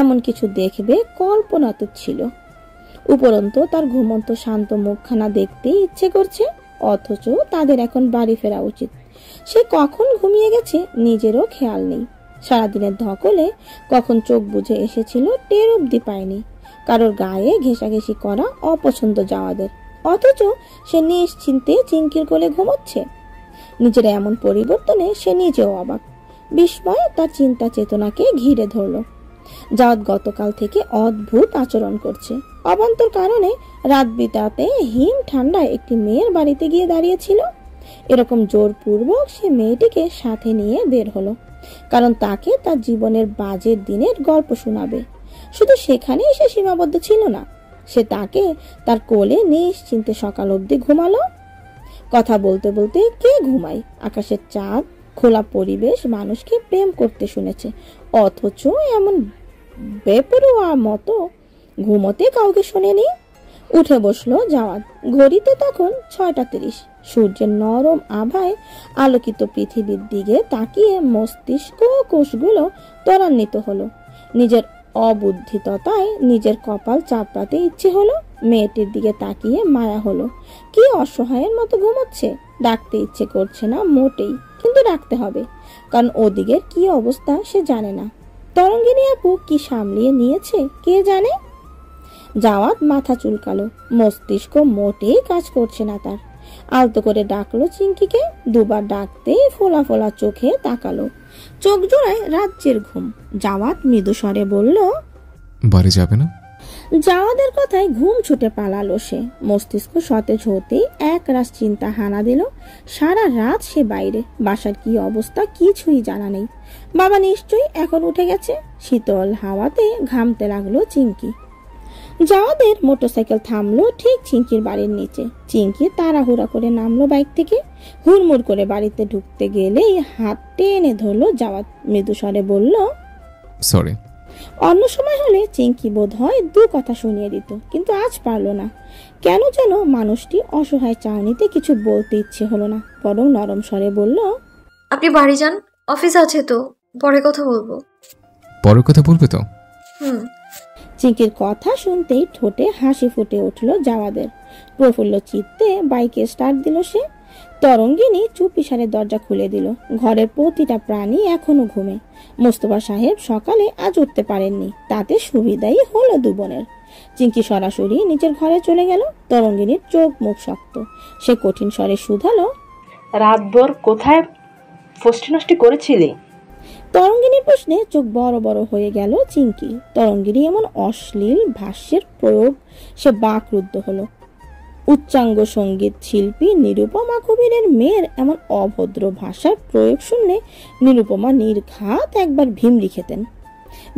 A: এমন কিছু দেখবে কল্পনা তো ছিল। উপরন্তু তার ঘুমন্ত শান্ত মুখখানা দেখতে ইচ্ছে করছে, অথচ তাদের এখন বাড়ি ফেরা উচিত। সে কখন ঘুমিয়ে গেছে নিজেরও খেয়াল নেই। সারাদিনের ধকলে কখন চোখ বুজে এসেছিল টের অব্দি পায়নি। কারোর গায়ে ঘেঁষাঘেঁষি করা অপছন্দ জাওয়াদের, অথচ সে নিশ্চিন্তে চিঙ্কির কোলে ঘুমোচ্ছে। নিজের এমন পরিবর্তনে সে নিজেও অবাক। বিস্ময় তার চিন্তা চেতনাকে ঘিরে ধরল। জাওয়াদ গতকাল থেকে অদ্ভুত আচরণ করছে। অবান্তর কারণে রাত বিতাতে হিম ঠান্ডায় একটি মেয়ের বাড়িতে গিয়ে দাঁড়িয়েছিল। এরকম জোরপূর্বক সে মেয়েটিকে সাথে নিয়ে বের হলো, কারণ তাকে তার জীবনের বাজের দিনের গল্প শোনাবে। শুধু সেখানেই সে সীমাবদ্ধ ছিল না, সে তাকে তার কোলে নিশ্চিন্তে সকাল অবধি ঘুমালো। কথা বলতে বলতে কে ঘুমায়? আকাশের চাঁদ, খোলা পরিবেশ মানুষকে প্রেম করতে শুনেছে, অথচ এমন বেপরোয়া মতো ঘুমোতে কাউকে শোনেনি। উঠে বসলো জাওয়াদ। ঘড়িতে তখন 6:30। সূর্যের নরম আভায় আলোকিত পৃথিবীর দিকে তাকিয়ে মস্তিষ্ক কোষগুলো ত্বরান্বিত হলো। নিজের অবুদ্ধিততায় নিজের কপাল চাপড়াতে ইচ্ছে হলো। মেয়েটির দিকে তাকিয়ে মায়া হলো। কি অসহায়ের মতো ঘুমোচ্ছে। ডাকতে ইচ্ছে করছে না মোটেই, কিন্তু ডাকতে হবে, কারণ ওদিকের কি অবস্থা সে জানে না। তরঙ্গিনী আপু কি সামলিয়ে নিয়েছে কে জানে। জাওয়াদ মাথা চুলকালো। মস্তিষ্ক মোটেই কাজ করছে না তার। আলতো করে ডাকলো চিঙ্কিকে। দুবার ডাকতেই ফোলা ফোলা চোখে তাকালো। চোখ জোড়ায় রাজ্যের ঘুম। জাওয়াত মৃদু স্বরে বলল,
B: বাড়ি যাবে না?
A: জাওয়াদের কথায় ঘুম ছুটে পালালো সে। মস্তিষ্ক সতেজ হতেই এক রাশ চিন্তা হানা দিল। সারা রাত সে বাইরে, বাসার কি অবস্থা কিছুই জানা নেই। বাবা নিশ্চয়ই এখন উঠে গেছে। শীতল হাওয়াতে ঘামতে লাগলো চিঙ্কি। জাওয়াদের মোটরসাইকেল থামলো ঠিক চিঙ্কির বাড়ির নিচে। চিঙ্কি তাড়াহুড়া করে নামলো বাইক থেকে। হুড়মুড় করে বাড়িতে ঢুকতে গেলেই হাত টেনে ধরলো জাওয়াত। মৃদু স্বরে বলল,
B: সরি।
A: অন্য সময় হলে চিঙ্কি বোধ হয় দু কথা শুনিয়ে দিত, কিন্তু আজ পারলো না। কেন যেন মানুষটি অসহায় চাউনিতে কিছু বলতে ইচ্ছে হলো না, বরং নরম স্বরে বলল,
D: আপনি বাড়ি যান, অফিস আছে তো, পরে কথা বলবো।
B: পরের কথা বলবে তো?
A: চিঙ্কির কথা শুনতেই ঠোঁটে হাসি ফুটে উঠল জাওয়াদের। প্রফুল্ল চিত্তে বাইকে স্টার্ট দিল সে। তরঙ্গিনী চুপিসারে দরজা খুলে দিল। ঘরের প্রতিটা প্রাণী এখনো ঘুমে। মোস্তফা সাহেব সকালে আজ উঠতে পারেননি, তাতে সুবিধাই হলো দু বোনের। চিঙ্কি সরাসরি নিজের ঘরে চলে গেল। তরঙ্গিনীর চোখ মুখ শক্ত। সে কঠিন স্বরে শুধালো,
J: রাতভর কোথায় ফষ্টি নষ্টি করেছিলি?
A: তরঙ্গিনীর প্রশ্নে চোখ বড় বড় হয়ে গেল চিঙ্কি। তরঙ্গিনী এমন অশ্লীল ভাষ্যের প্রয়োগ সে বাকরুদ্ধ হলো। উচ্চাঙ্গ সঙ্গীত শিল্পী নিরুপমা কবিরের মেয়ের এমন অভদ্র ভাষার প্রয়োগ শুনলে নিরুপমা নির্ঘাত একবার ভিমরি খেতেন।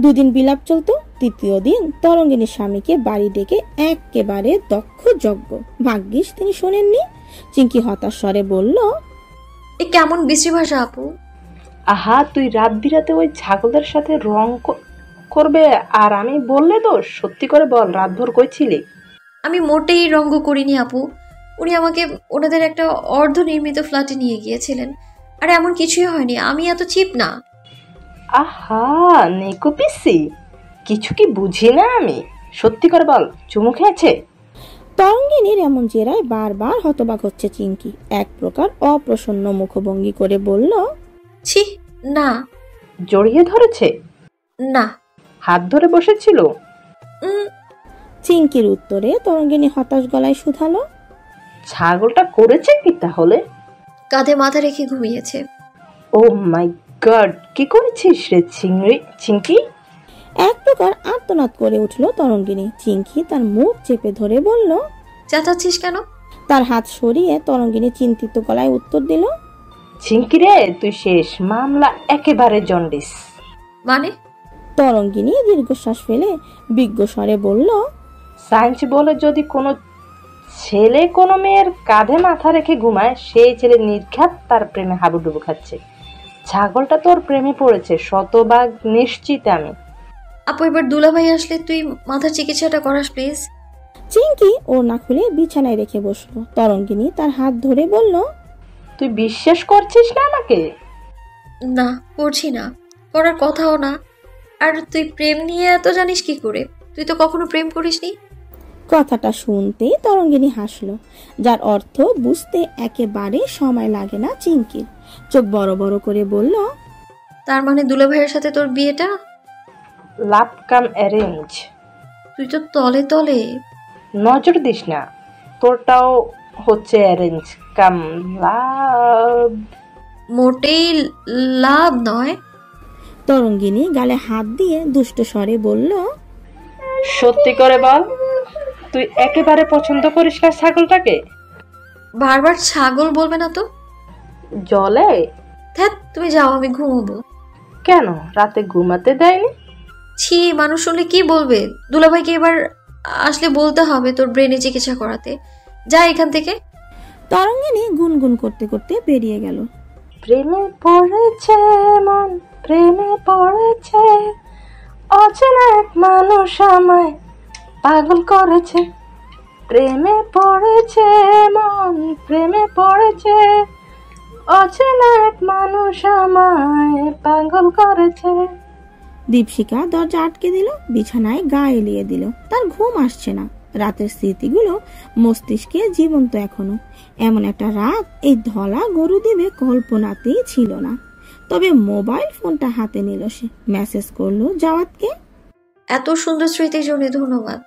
A: দুদিন বিলাপ চলতো। তৃতীয় দিন তরঙ্গিনীর স্বামীকে বাড়ি ডেকে একেবারে দক্ষ যজ্ঞ। ভাগ্যিস তিনি শোনেননি। চিঙ্কি হতাশ স্বরে বলল,
D: এ কেমন বিশ্রী ভাষা আপু।
J: আহা, তুই রাত বিরাতে ওই ছাগলদের সাথে রং করবে আর আমি বললে তো? সত্যি করে বল, রাতভর কই ছিলি?
D: আমি মোটেই রঙ্গ করিনি আপু। উনি আমাকে ওনাদের একটা অর্ধ নির্মিত ফ্ল্যাটে নিয়ে গিয়েছিলেন। আর এমন কিছুই হয়নি, আমি এত চিপ না।
J: আহা নেকো পিসি, কিছু কি বুঝি না আমি? সত্যি করে বল, চুমু খেয়েছে?
A: তরঙ্গিনীর এমন জেরায় বারবার হতবাক হচ্ছে চিঙ্কি। এক প্রকার অপ্রসন্ন মুখভঙ্গি করে বলল,
D: ছি না।
J: জড়িয়ে ধরেছে?
D: না।
J: হাত ধরে বসেছিল?
A: চিঙ্কির উত্তরে তরঙ্গিনী হতাশ গলায় শুধালো,
J: ছাগলটা করেছে কি তাহলে?
D: কাঁধে মাথা রেখে ঘুমিয়েছে।
J: ও মাই গড, কি করেছিস রে চিঙ্কি?
A: এক প্রকার আর্তনাদ করে উঠল তরঙ্গিনী। চিঙ্কি তার মুখ চেপে ধরে বলল,
D: চেঁচাচ্ছিস কেন?
A: তার হাত সরিয়ে তরঙ্গিনী চিন্তিত গলায় উত্তর দিল,
J: চিঙ্কি রে, তুই শেষ, মামলা একেবারে জন্ডিস।
D: মানে?
A: তরঙ্গিনী দীর্ঘশ্বাস ফেলে বিজ্ঞ স্বরে বলল,
J: সায়েন্স বলে যদি কোনো ছেলে কোনো মেয়ের কাঁধে মাথা রেখে ঘুমায়, সেই ছেলে নির্ঘাত তার প্রেমে হাবুডুবু খাচ্ছে। ছাগলটা তোর প্রেমে পড়েছে, শতভাগ নিশ্চিত আমি।
D: আপু, এবার দুলাভাই আসলে তুই মাথার চিকিৎসাটা করাস প্লিজ।
A: চিঙ্কি ওড়না খুলে বিছানায় রেখে বসলো। তরঙ্গিনী তার হাত ধরে বলল,
J: তুই বিশ্বাস করছিস না আমাকে?
D: না, করছি না, করার কথাও না। আর তুই প্রেম নিয়ে এত জানিস কি করে? তুই তো কখনো প্রেম করিসনি।
A: কথাটা শুনতেই তরঙ্গিনী হাসলো, যার অর্থ বুঝতে একেবারে সময় লাগে না চিঙ্কির। চোখ বড় বড় করে বলল,
D: তার মানে দুলাভাইয়ের সাথে তোর বিয়েটা
J: লাভ কাম অ্যারেঞ্জ?
D: তুই তো তলে তলে।
J: নজর দিস না, তোরটাও হচ্ছে অ্যারেঞ্জ কাম লাভ।
D: মোটেই লাভ নয়।
A: তরঙ্গিনী গালে হাত দিয়ে দুষ্ট স্বরে বলল,
J: সত্যি করে বল, তুই একেবারে পছন্দ করিস না ছাগলটাকে?
D: বারবার ছাগল বলবে না তো।
J: জলে
D: ধ্যাৎ, তুমি যাও, আমি ঘুমোবো।
J: কেন, রাতে ঘুমাতে দেয়নি?
D: ছি, মানুষ শুনলে কি বলবে? দুলাভাইকে এবার আসলে বলতে হবে তোর ব্রেনে চিকিৎসা করাতে। যা এখান থেকে।
A: তরঙ্গিনী গুনগুন করতে করতে বেরিয়ে গেল।
J: প্রেমে পড়েছে মন, প্রেমে পড়েছে, অচেনা এক মানুষ আমায় পাগল করেছে। প্রেমে পড়েছে মন, প্রেমে পড়েছে, অচেনা এক মানুষ আমায় পাগল করেছে।
A: দীপশিখা দরজা আটকে দিল, বিছানায় গা এলিয়ে দিল। তার ঘুম আসছে না। রাতের স্মৃতিগুলো মস্তিষ্কে জীবন্ত এখনো। এমন একটা রাত এই ধলা গরু দেবে কল্পনাতেই ছিল না। তবে মোবাইল ফোনটা হাতে নিল সে। মেসেজ করলো জাওয়াতকে,
D: এত সুন্দর স্মৃতির জন্য ধন্যবাদ।